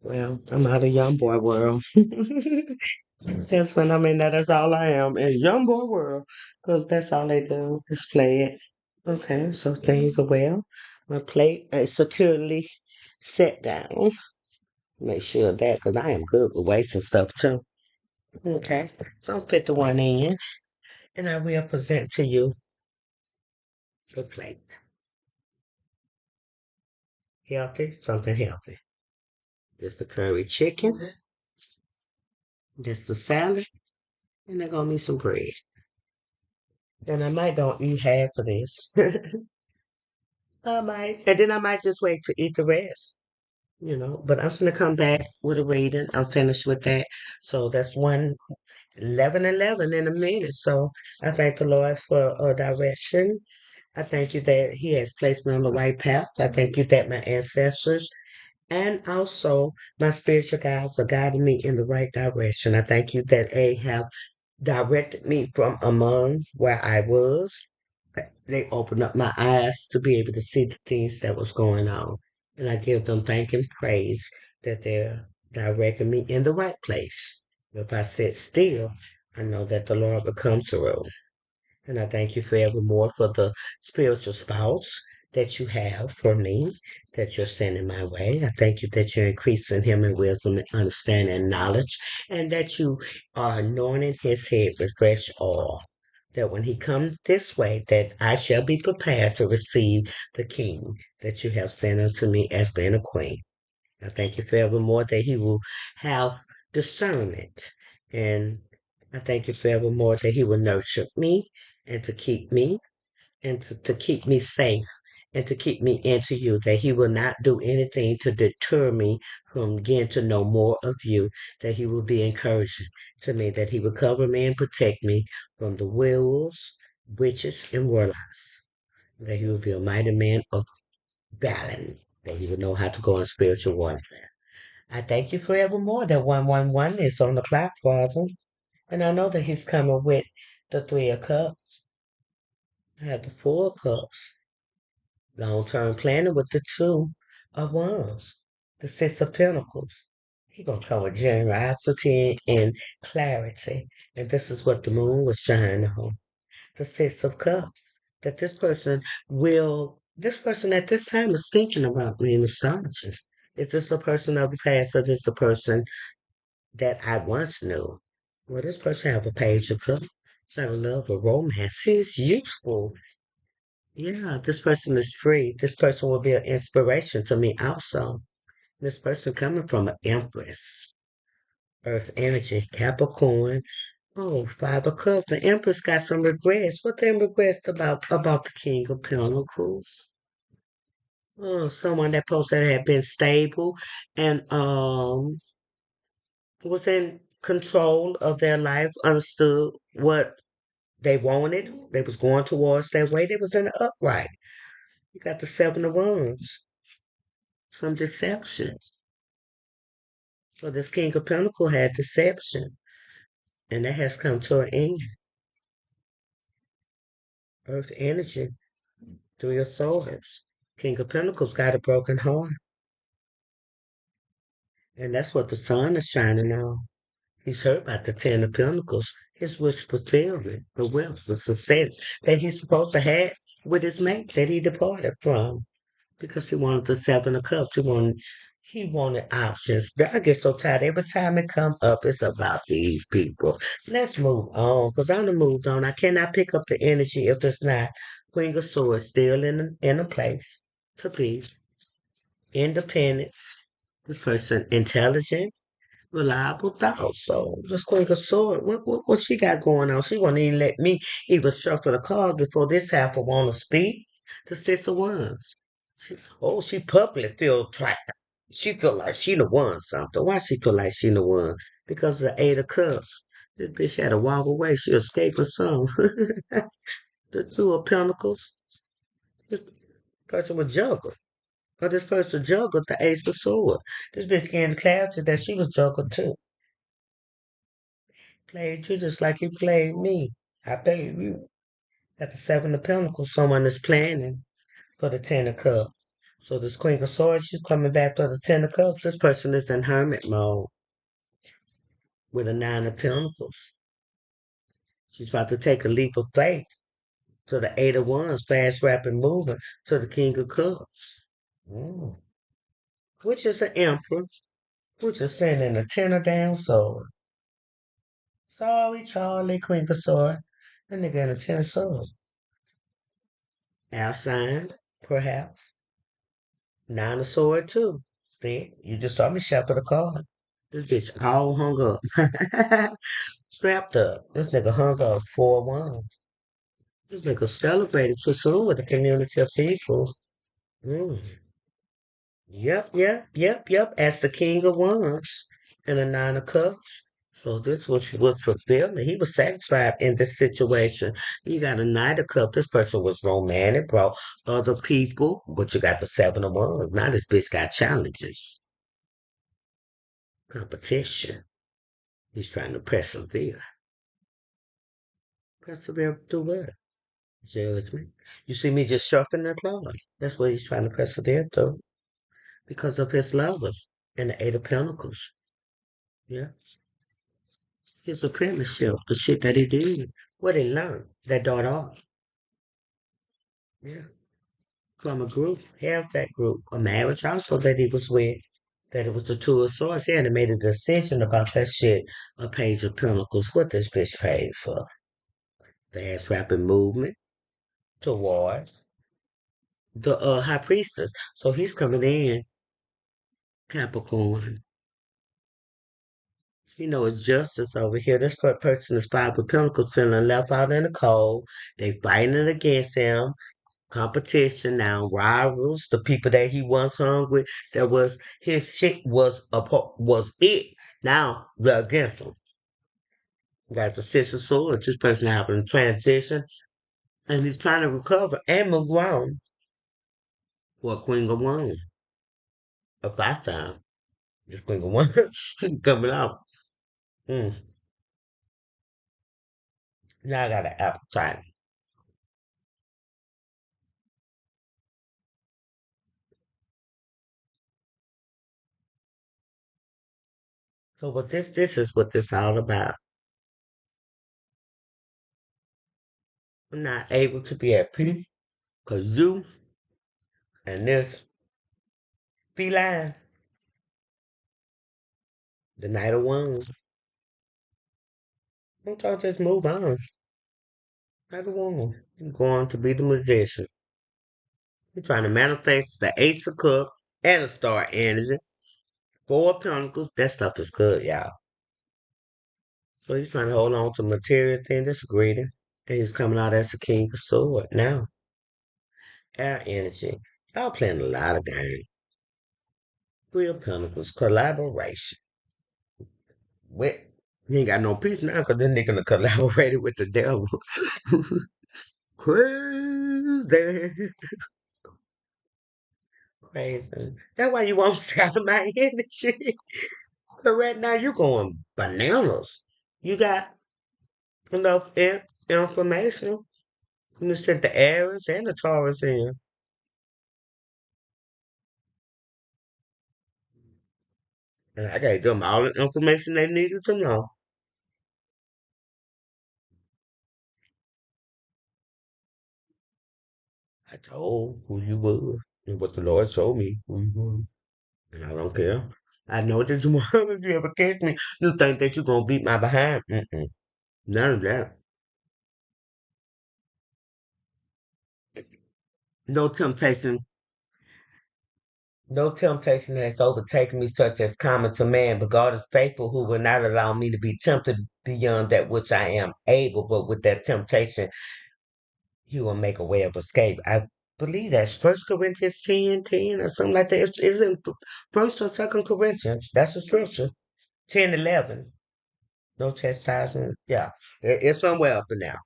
Well, I'm out of young boy world. Since when I'm in that, that's all I am in young boy world. Because that's all they do, display it. Okay, so things are well. My plate is securely set down. Make sure of that, because I am good with wasting stuff too. Okay, so I'm fit the one in, and I will present to you the plate. Healthy, something healthy. This the curry chicken. This the salad, and they're gonna be some bread. And I might don't eat half of this. I might, and then I might just wait to eat the rest. But I'm gonna come back with a reading. I'm finished with that. So that's 11:11 in a minute. So I thank the Lord for direction. I thank you that He has placed me on the right path. I thank you that my ancestors and also my spiritual guides are guiding me in the right direction. I thank you that they have directed me from among where I was. They opened up my eyes to be able to see the things that was going on. And I give them thank and praise that they're directing me in the right place. If I sit still, I know that the Lord will come through. And I thank you forevermore for the spiritual spouse that you have for me, that you're sending my way. I thank you that you're increasing him in wisdom and understanding and knowledge, and that you are anointing his head with fresh oil. That when he comes this way, that I shall be prepared to receive the king that you have sent unto me as being a queen. I thank you forevermore that he will have discernment. And I thank you forevermore that he will nurture me and to keep me and to keep me safe and to keep me into you, that he will not do anything to deter me from getting to know more of you, that he will be encouraging to me, that he will cover me and protect me from the werewolves, witches, and warlocks, that he will be a mighty man of valor, that he will know how to go on spiritual warfare. I thank you forevermore that 111 is on the clock, Father. And I know that he's coming with the Three of Cups. I have the Four of Cups. Long term planning with the Two of Wands. The Six of Pentacles. He's going to come with generosity and clarity. And this is what the moon was shining on. The Six of Cups. That this person at this time is thinking about me in astrology. Is this a person of the past or is this the person that I once knew? Well, this person have a page of cups. Got a love of romance. He's useful. Yeah, this person is free. This person will be an inspiration to me also. This person coming from an Empress, Earth energy, Capricorn, Oh, Five of Cups. The Empress got some regrets. What them regrets about the King of Pentacles? Oh, someone that posted had been stable and was in control of their life, understood what they wanted. They was going towards that way. They was in the upright. You got the Seven of Wands. Some deception. So this King of Pentacles had deception, and that has come to an end. Earth energy, Three of Swords. King of Pentacles got a broken heart, and that's what the sun is shining on. He's hurt about the Ten of Pentacles, his wish fulfillment, the wealth, the success that he's supposed to have with his mate that he departed from because he wanted the Seven of Cups. He wanted options. I get so tired. Every time it comes up, it's about these people. Let's move on, because I done moved on. I cannot pick up the energy if it's not Queen of Swords still in a place to be. Independence. This person intelligent, reliable thoughts. So this Queen of Swords, what she got going on? She won't even let me even shuffle the cards before this half will want to speak. The Six of Wands. She publicly feel trapped. She feel like she the one something. Why she feel like she the one? Because of the Eight of Cups. This bitch had to walk away. She escaped with some. The Two of Pentacles. This person was juggle. But this person juggled the Ace of Swords. This bitch gained clarity that she was juggled too. Played you just like you played me. I paid you. At the Seven of Pentacles, someone is planning for the Ten of Cups. So this Queen of Swords, she's coming back for the Ten of Cups. This person is in hermit mode with a Nine of Pentacles. She's about to take a leap of faith to the Eight of Wands, fast, rapid movement to the King of Cups. Mm. Which is an Emperor, which is sending a Ten of down sword. Sorry, Charlie, Queen of Swords. And they got a Ten of Swords. Outside, perhaps. Nine of Sword too. See, you just told me shuffle the card. This bitch all hung up. Strapped up. This nigga hung up 4-1. This nigga celebrated too soon with a community of people. Mm. Yep. As the King of Wands and a Nine of Cups. So this was fulfilling. He was satisfied in this situation. You got a Knight of Cups. This person was romantic, brought other people, but you got the Seven of Wands. Now this bitch got challenges, competition. He's trying to persevere. Persevere through what? Judgment. You see me just shuffling the cards. That's what he's trying to persevere through because of his lovers and the Eight of Pentacles. Yeah. His apprenticeship, the shit that he did, what he learned, that daughter off. Yeah. From a group, half that group, a marriage also that he was with, that it was the Two of Swords. He had made a decision about that shit, a Page of Pentacles, what this bitch paid for. Fast rapid movement towards the High Priestess. So he's coming in, Capricorn. It's justice over here. This person is Five of Pentacles feeling left out in the cold. They fighting against him. Competition now, rivals, the people that he once hung with, that was his shit was it. Now they're against him. Got the Six of Swords. This person having a transition, and he's trying to recover and move on for a Queen of Wands. A five time. This Queen of Wands coming out. Mm. Now I got an appetite. So, but this is what this all about. I'm not able to be at peace because you and this feline, the Knight of Wands, don't y'all just move on. Knight of Wands, you're going to be the magician. You're trying to manifest the Ace of Cups and a Star Energy. Four of Pentacles, that stuff is good, y'all. So he's trying to hold on to material thing that's greedy. And he's coming out as the king of sword now. Air energy. Y'all playing a lot of games. Real Pentacles. Collaboration. With he ain't got no peace now because then they're gonna collaborate with the devil. Crazy. Crazy. That's why you won't stop my energy. But right now you're going bananas. You got enough information. You sent the Aries and the Taurus in. And I gave them all the information they needed to know. I told who you were and what the Lord showed me who you were. And I don't care. I know that you want if you ever catch me, you think that you're gonna beat my behind. Mm-mm. None of that. No temptation, no temptation has overtaken me such as common to man, but God is faithful who will not allow me to be tempted beyond that which I am able, but with that temptation he will make a way of escape. I believe that's First Corinthians 10:10 or something like that. It's in First or Second Corinthians. That's the scripture. 10:11. No chastisement. Yeah, it's somewhere up in there.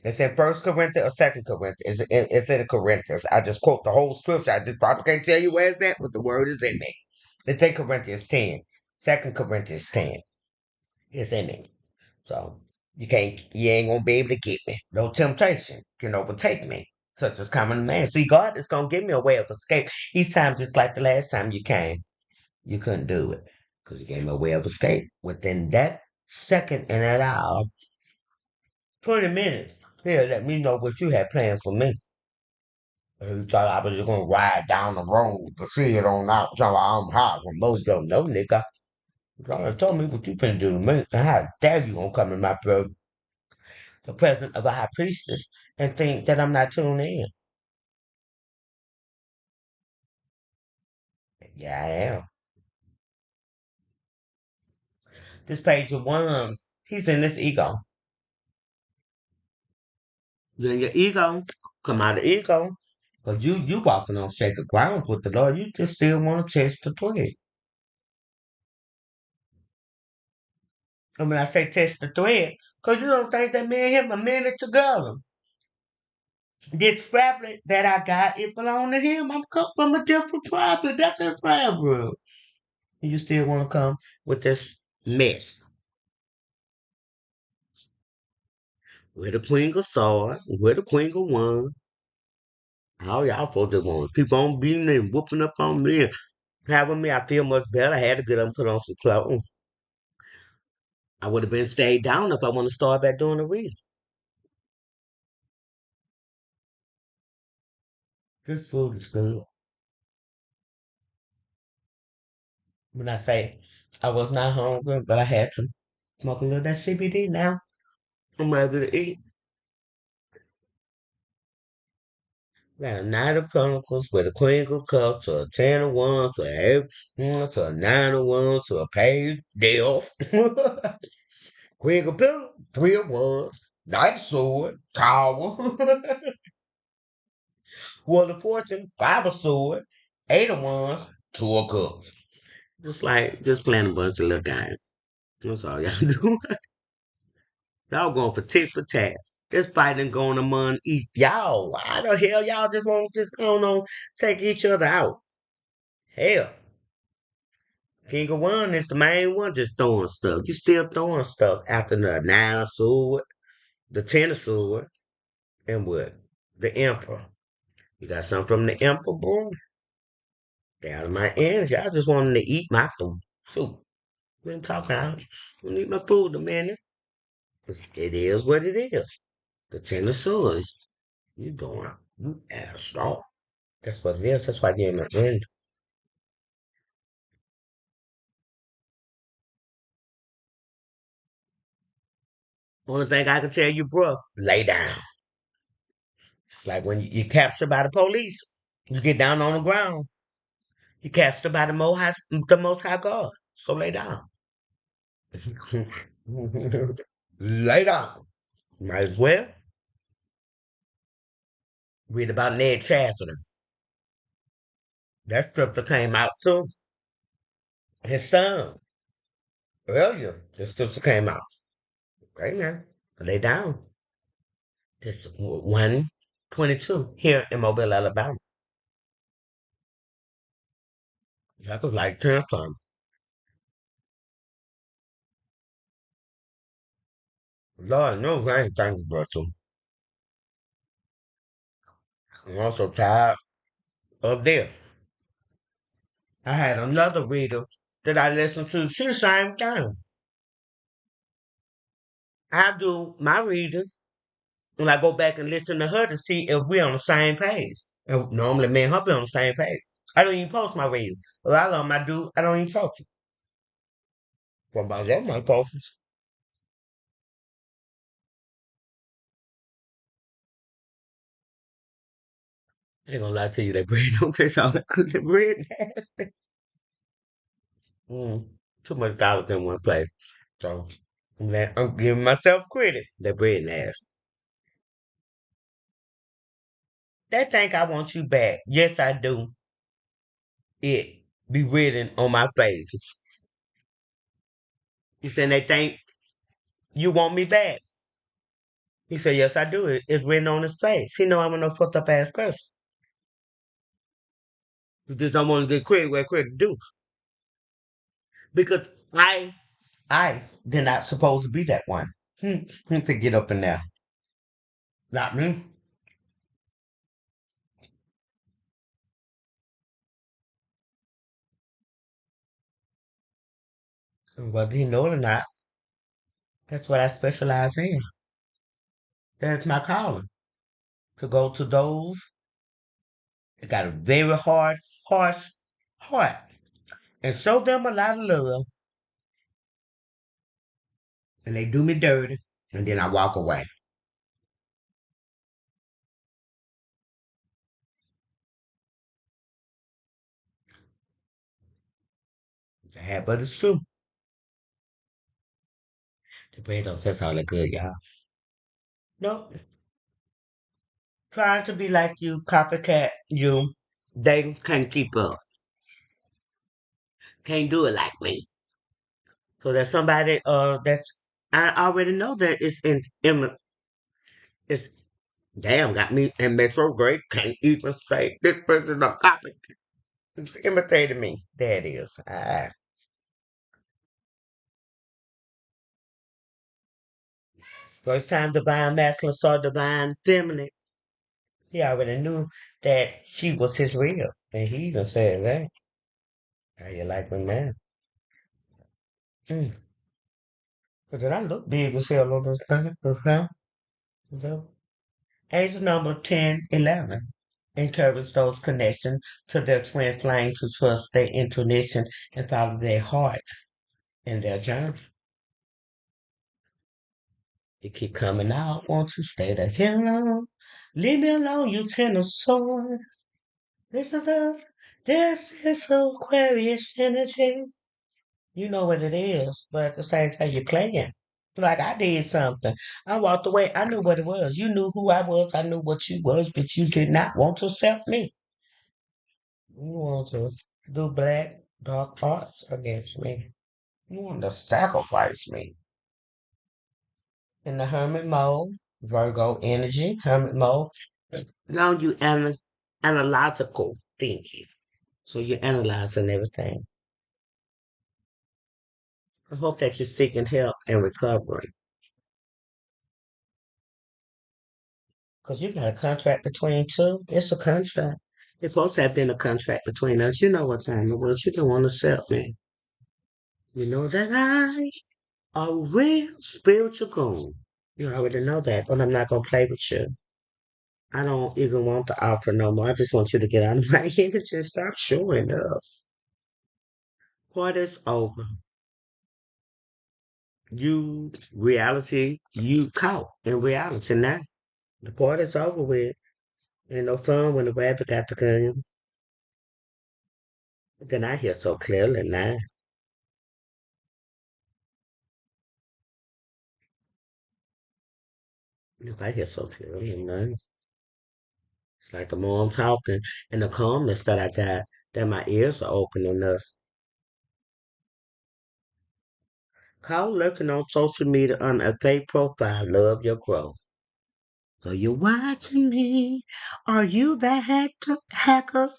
It's in First Corinthians or Second Corinthians. It's in the Corinthians. I just quote the whole scripture. I just probably can't tell you where it's at, but the word is in me. It's in Corinthians 10. 2 Corinthians 10. It's in me. So you ain't gonna be able to get me. No temptation can overtake me, such as common man. See, God is gonna give me a way of escape. Each time, just like the last time you came, you couldn't do it because you gave me a way of escape. Within that second and that hour, 20 minutes, here, let me know what you had planned for me. You thought I was just gonna ride down the road to see it on out till I'm hot from Mojo. No, nigga. God told me what you finna do to me. And how dare you gonna come in my the presence of a high priestess and think that I'm not tuned in. Yeah, I am. This page of one, he's in this ego. Then your ego, come out of ego. Because you walking on shaky grounds with the Lord. You just still want to test the thread. And when I say test the thread, because you don't think that me and him a minute together. This family that I got, it belong to him. I'm cut from a different tribe. That's his tribe, bro. And you still want to come with this mess. We're the queen of swords. We're the queen of wands. All y'all folks just want to keep on beating and whooping up on me and having me. I feel much better. I had to get up and put on some clothes. I would have been stayed down if I want to start back doing the reading. This food is good. When I say I was not hungry, but I had to smoke a little of that CBD now. I'm ready to eat. Got a Knight of Pentacles with a Queen of Cups, to a Ten of Wands, to a Eight, to a Nine of Wands, to a Page, Death. Queen of Pentacles, Three of Wands, Knight of Sword, Tower. Wheel of Fortune, Five of Sword, Eight of Wands, Two of Cups. Just playing a bunch of little games. That's all y'all do. Y'all going for tit for tat. This fighting going among each y'all. Why the hell y'all just want to just go on take each other out? Hell, King of One is the main one just throwing stuff. You still throwing stuff after the Nine of Sword, the Ten of Sword, and what? The Emperor. You got something from the Emperor, boy? They out of my ends. Y'all just wanting to eat my food. Food. Been talking. I don't eat my food a minute. It is what it is. The Ten of Swords. You going, you ass off. That's what it is. That's why you're in my end. Only thing I can tell you, bro, lay down. It's like when you captured by the police, you get down on the ground. You captured by the Most High God. So lay down. Lay down. Might as well read about Ned Chancellor. That scripture came out too. His son earlier. The scripture came out. Right now. Lay down. This 122 here in Mobile, Alabama. That was like 10 something. Lord knows I ain't thinking about them. I'm also tired of this. I had another reader that I listened to. She the same thing. I do my reading when I go back and listen to her to see if we're on the same page. And normally me and her be on the same page. I don't even post my reading. A lot of them I do, I don't even post it. What about that my posts? I ain't gonna lie to you, that bread don't taste all that good. That bread nasty. Mm, too much dollars in one plate. So I'm giving myself credit. That bread nasty. They think I want you back. Yes, I do. It be written on my face. He said they think you want me back. He said, yes, I do. It's written on his face. He know I'm a no fucked up ass person. He just don't want to get credit where credit due. Because I did not supposed to be that one. To get up in there. Not me. Whether he know it or not, that's what I specialize in. That's my calling. To go to those that got a very harsh heart and show them a lot of love, and they do me dirty, and then I walk away. It's sad, but it's true. The bread don't taste all that good, y'all. No, trying to be like you, copycat you, they can't keep up. Can't do it like me. So there's somebody that's I already know that it's damn got me in retrograde. Can't even say this person's a copy. It's imitating me. There it is. First time divine masculine saw divine feminine. He already knew that she was his real. And he even said that. How you like me now? Mm. But did I look big as hell on this thing? So, age number 10, 11. Encourage those connections to their twin flame to trust their intuition and follow their heart in their journey. You keep coming out, won't you stay the hell on? Leave me alone, you tender soul. This is us. This is Aquarius energy. You know what it is, but at the same time, you're playing. Like I did something. I walked away. I knew what it was. You knew who I was. I knew what you was, but you did not want to accept me. You want to do black, dark arts against me. You want to sacrifice me. In the hermit mode, Virgo energy, hermit mode. Now you analytical thinking. So you're analyzing everything. I hope that you're seeking help and recovery. Because you got a contract between two. It's a contract. It's supposed to have been a contract between us. You know what time it was. You don't want to accept me. You know that I are a real spiritual goon. You already know that, but I'm not going to play with you. I don't even want the offer no more. I just want you to get out of my image and stop showing up. Party's over. You caught in reality now. The party's over with. Ain't no fun when the rabbit got the gun. Then I hear so clearly now. If I get so clearly, man, it's like the more I'm talking and the calmness that I got, that my ears are opening up. Call lurking on social media on a fake profile. Love your growth. So you're watching me. Are you that hacker?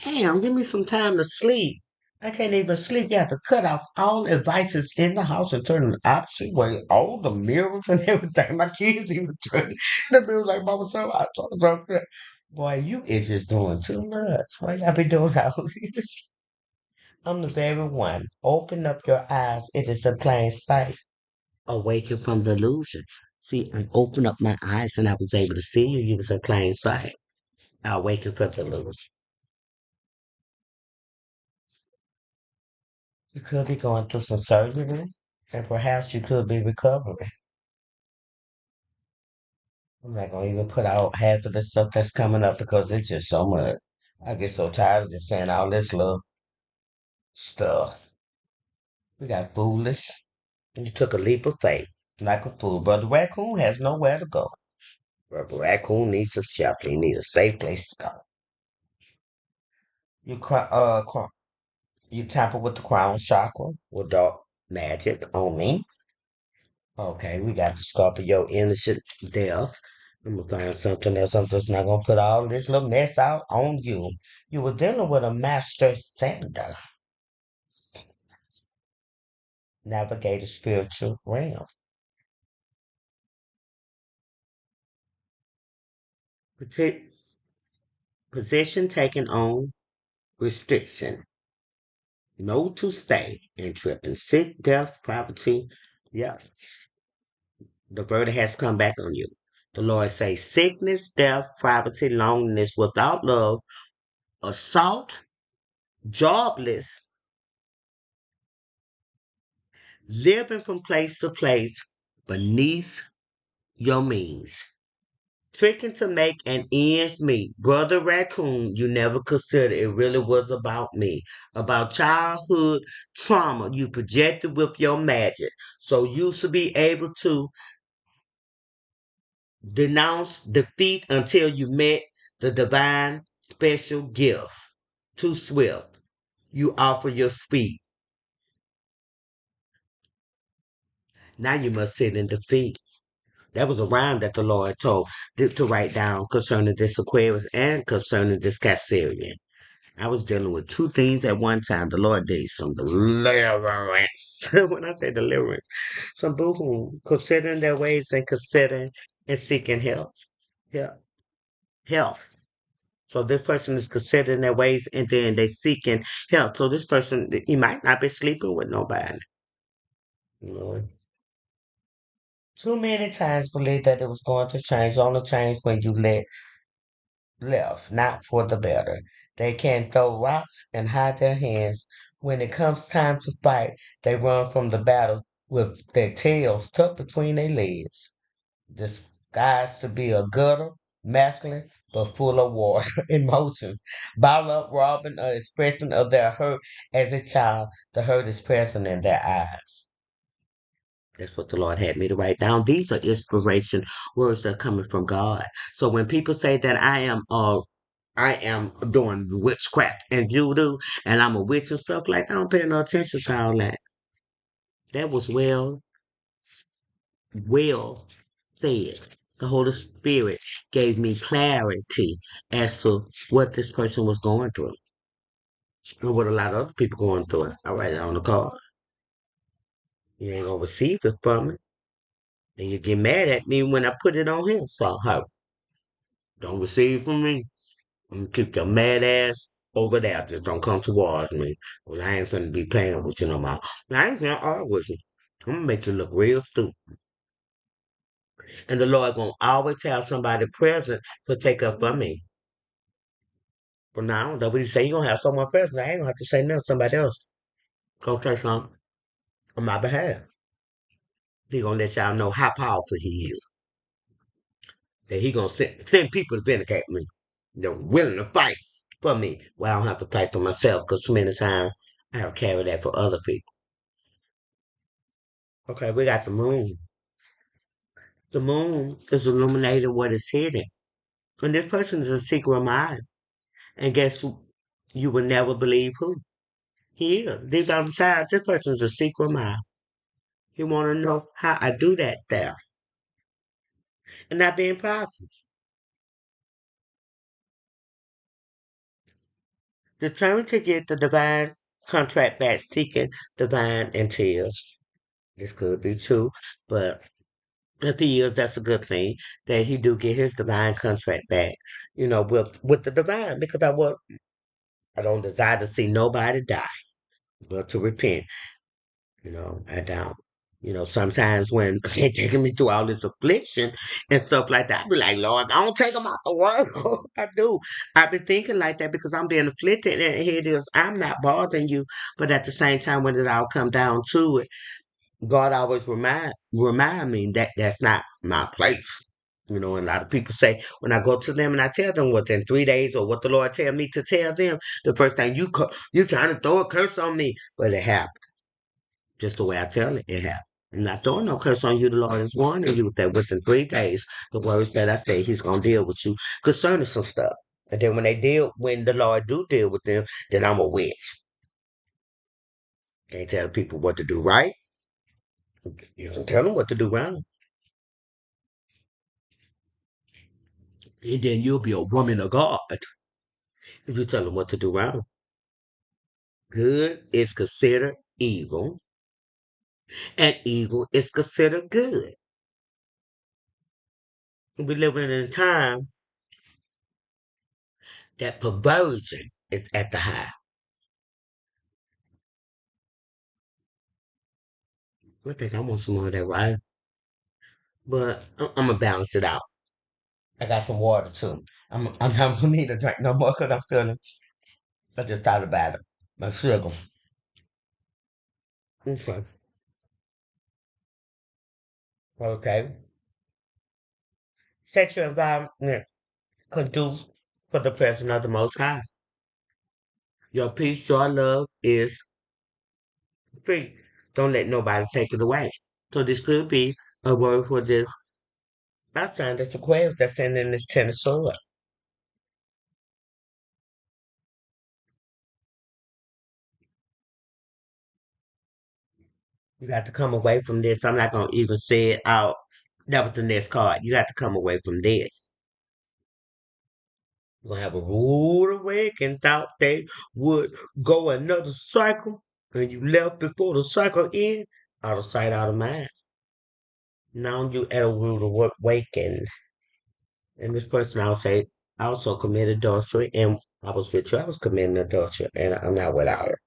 Damn, give me some time to sleep. I can't even sleep. You have to cut off all devices in the house and turn the opposite way. All the mirrors and everything. My kids even turn the mirrors like Mama said. I told them, boy, you is just doing too much. Why y'all be doing all this? I'm the very one. Open up your eyes. It is in plain sight. Awaken from delusion. See, I opened up my eyes and I was able to see you. You was in plain sight. I awakened from delusion. You could be going through some surgery, and perhaps you could be recovering. I'm not gonna even put out half of the stuff that's coming up because it's just so much. I get so tired of just saying all this little stuff. We got foolish. And you took a leap of faith, like a fool. Brother Raccoon has nowhere to go. Brother Raccoon needs some shelter. He needs a safe place to go. You you tamper with the crown chakra with dark magic on me. Okay, we got the Scorpio innocent death. I'm gonna find something else. I'm just not gonna put all this little mess out on you. You were dealing with a master sender, navigate a spiritual realm. Posi- Position taken on restriction. No to stay in tripping. Sick, death, poverty. Yeah, the verdict has come back on you. The Lord says sickness, death, poverty, loneliness without love, assault, jobless, living from place to place beneath your means. Tricking to make an ends meet. Brother Raccoon, you never considered it really was about me. About childhood trauma you projected with your magic. So you should be able to denounce defeat until you met the divine special gift. Too swift. You offer your speed. Now you must sit in defeat. That was a rhyme that the Lord told to write down concerning this Aquarius and concerning this Cancerian. I was dealing with two things at one time. The Lord did some deliverance. When I say deliverance, some boo considering their ways and considering and seeking health. Yeah, health. So this person is considering their ways and then they seeking help. So this person, he might not be sleeping with nobody. You know, too many times believed that it was going to change. Only change when you left, not for the better. They can throw rocks and hide their hands. When it comes time to fight, they run from the battle with their tails tucked between their legs, disguised to be a gutter, masculine, but full of war emotions. Bottle up, robbing, or expressing of their hurt as a child. The hurt is present in their eyes. That's what the Lord had me to write down. These are inspiration words that are coming from God. So when people say that I am doing witchcraft and voodoo and I'm a witch and stuff like that, I don't pay no attention to all that. That was well said. The Holy Spirit gave me clarity as to what this person was going through and what a lot of other people going through. I write it on the card. You ain't gonna receive it from me. And you get mad at me when I put it on him. So, huh, don't receive from me. I'm gonna keep your mad ass over there. Just don't come towards me. Well, I ain't finna be playing with you no more. I ain't finna argue with you. I'm gonna make you look real stupid. And the Lord gonna always have somebody present to take up for me. But now, that we say you gonna have someone present. I ain't gonna have to say nothing. Somebody else gonna say something on my behalf. He gonna let y'all know how powerful he is. That he gonna send people to vindicate me. They're willing to fight for me. Well, I don't have to fight for myself because too many times I have carried that for other people. Okay, we got the moon. The moon is illuminating what is hidden. And this person is a secret mind. And guess who? You will never believe who. He is. Deep down inside, this person is a secret mind. You want to know how I do that there. And not being prideful. Determined to get the divine contract back, seeking divine entails. This could be true, but if he is, that's a good thing that he do get his divine contract back. With the divine, because I don't desire to see nobody die, but to repent. I don't. Sometimes when they taking me through all this affliction and stuff like that, I be like, Lord, don't take them out the world. I do. I've been thinking like that because I'm being afflicted, and here it is. I'm not bothering you, but at the same time, when it all come down to it, God always remind me that that's not my place. And a lot of people say when I go to them and I tell them within 3 days or what the Lord tell me to tell them, the first thing you trying to throw a curse on me, but it happened just the way I tell it. It happened. I'm not throwing no curse on you. The Lord is warning you that within 3 days, the words that I say, He's gonna deal with you concerning some stuff. And then when the Lord do deal with them, then I'm a witch. Can't tell people what to do right. You can tell them what to do wrong. And then you'll be a woman of God if you tell them what to do wrong. Good is considered evil, and evil is considered good. We live in a time that perversion is at the high. I think I want some more of that, right? But I'm gonna balance it out. I got some water too. I'm not gonna need to drink no more because I'm feeling. I just thought about it. My sugar. Okay. Okay. Set your environment conduce for the presence of the Most High. Your peace, joy, love is free. Don't let nobody take it away. So this could be a word for the outside that's Aquarius that's in this ten of sword. You got to come away from this. I'm not gonna even say it out. That was the next card. You got to come away from this. You're gonna have a rude awakening. Thought they would go another cycle, and you left before the cycle end. Out of sight, out of mind. Now you at a rude awakening. And this person, I'll say, also committed adultery, and I was with you. I was committing adultery, and I'm not without her.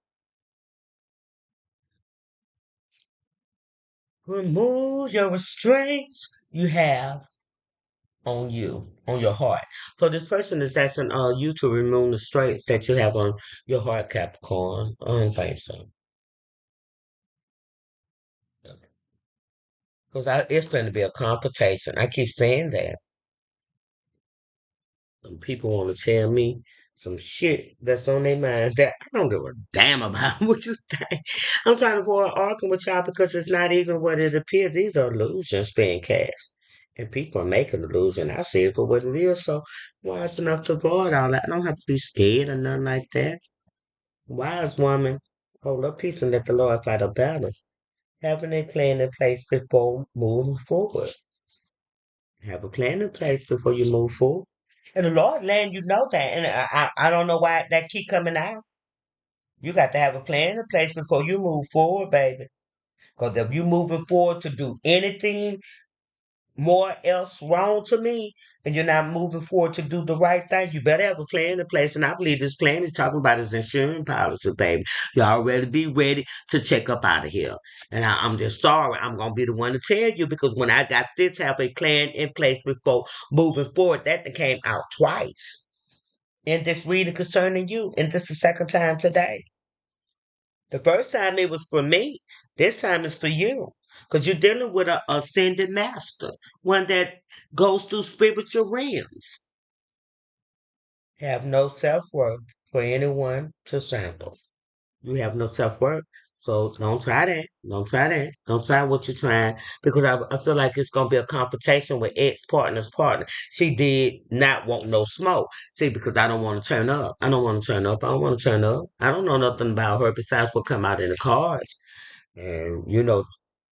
Remove your restraints you have on you, on your heart. So this person is asking you to remove the restraints that you have on your heart, Capricorn. I don't think so. Because it's going to be a confrontation. I keep saying that. Some people want to tell me some shit that's on their mind that I don't give a damn about what you think. I'm trying to avoid arguing with y'all because it's not even what it appears. These are illusions being cast. And people are making illusion. I see it for what it is. So wise enough to avoid all that. I don't have to be scared or nothing like that. Wise woman, hold up peace and let the Lord fight a battle. Having a plan in place before moving forward. Have a plan in place before you move forward. And the Lord letting you know that. And I don't know why that keep coming out. You got to have a plan in place before you move forward, baby. Because if you moving forward to do anything more else wrong to me, and you're not moving forward to do the right thing, you better have a plan in place. And I believe this plan is talking about his insurance policy, baby. You already be ready to check up out of here. And I'm just sorry. I'm going to be the one to tell you because when I got this, have a plan in place before moving forward, that came out twice in this reading concerning you. And this is the second time today. The first time it was for me. This time it's for you. Because you're dealing with a ascended master, one that goes through spiritual realms. Have no self worth for anyone to sample. You have no self worth. So don't try that. Don't try that. Don't try what you're trying because I feel like it's gonna be a confrontation with ex partner's partner. She did not want no smoke. See, because I don't want to turn up. I don't want to turn up. I don't want to turn up. I don't know nothing about her besides what come out in the cards. And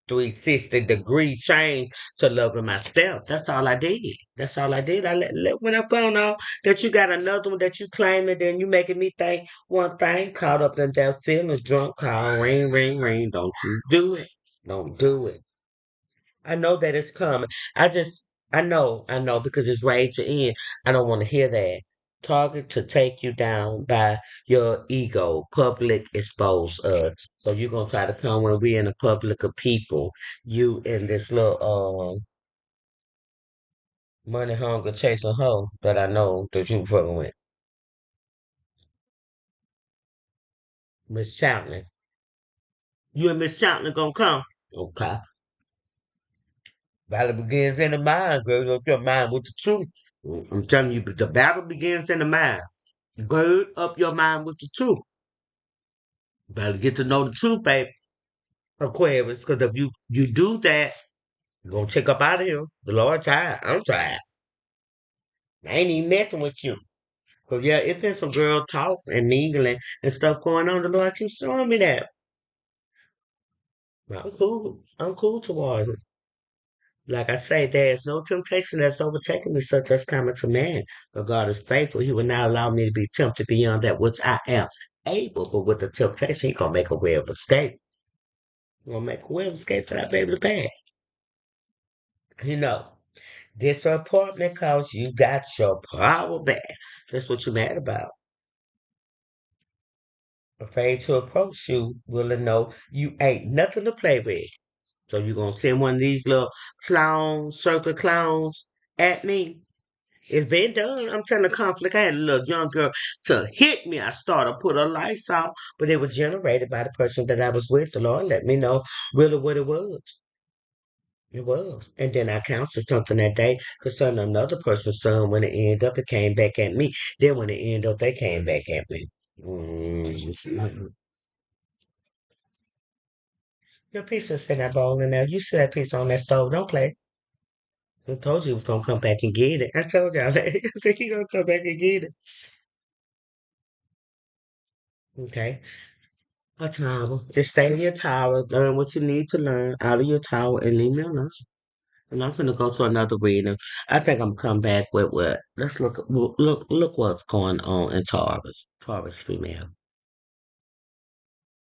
360-degree change to loving myself. That's all I did. That's all I did. When I found out that you got another one that you claim and then you making me think one thing, caught up in that feelings, drunk call, ring, ring, ring. Don't you do it. Don't do it. I know that it's coming. I know because it's raging in. I don't want to hear that. Target to take you down by your ego, public expose us. So you're gonna try to come when we in the public of people. You and this little money hunger chasing hoe that I know that you fucking with. Miss Chalmers. You and Miss Chalmers gonna come. Okay. Battle begins in the mind, girl. Up your mind with the truth. I'm telling you, the battle begins in the mind. Gird up your mind with the truth. Better get to know the truth, baby. Aquarius, because if you do that, you're gonna check up out of here. The Lord tired. I'm tired. I ain't even messing with you. Cause yeah, it been some girl talk and mingling and stuff going on. The Lord keeps showing me that. I'm cool. I'm cool towards it. Like I say, there is no temptation that's overtaken me such as coming to man. But God is faithful. He will not allow me to be tempted beyond that which I am able. But with the temptation, He gonna make a way of escape. He gonna make a way of escape that I be able to pass. You know. Disappointment cause you got your power back. That's what you're mad about. Afraid to approach you, will to know you ain't nothing to play with. So you gonna send one of these little clowns, circle clowns at me. It's been done. I'm telling the conflict. I had a little young girl to hit me. I started put her lights out, but it was generated by the person that I was with. The Lord let me know really what it was. It was. And then I counseled something that day concerning another person's son when it ended up, it came back at me. Then when it ended up, they came back at me. Mm. Your pizza sitting that bowl in there. You see that pizza on that stove. Don't play. I told you he was going to come back and get it. I told y'all that. I said he going to come back and get it. Okay. A towel. Just stay in your tower. Learn what you need to learn out of your tower and leave me alone. And I'm gonna go to another reading. I think I'm come back with what? Let's look what's going on in Taurus. Taurus female.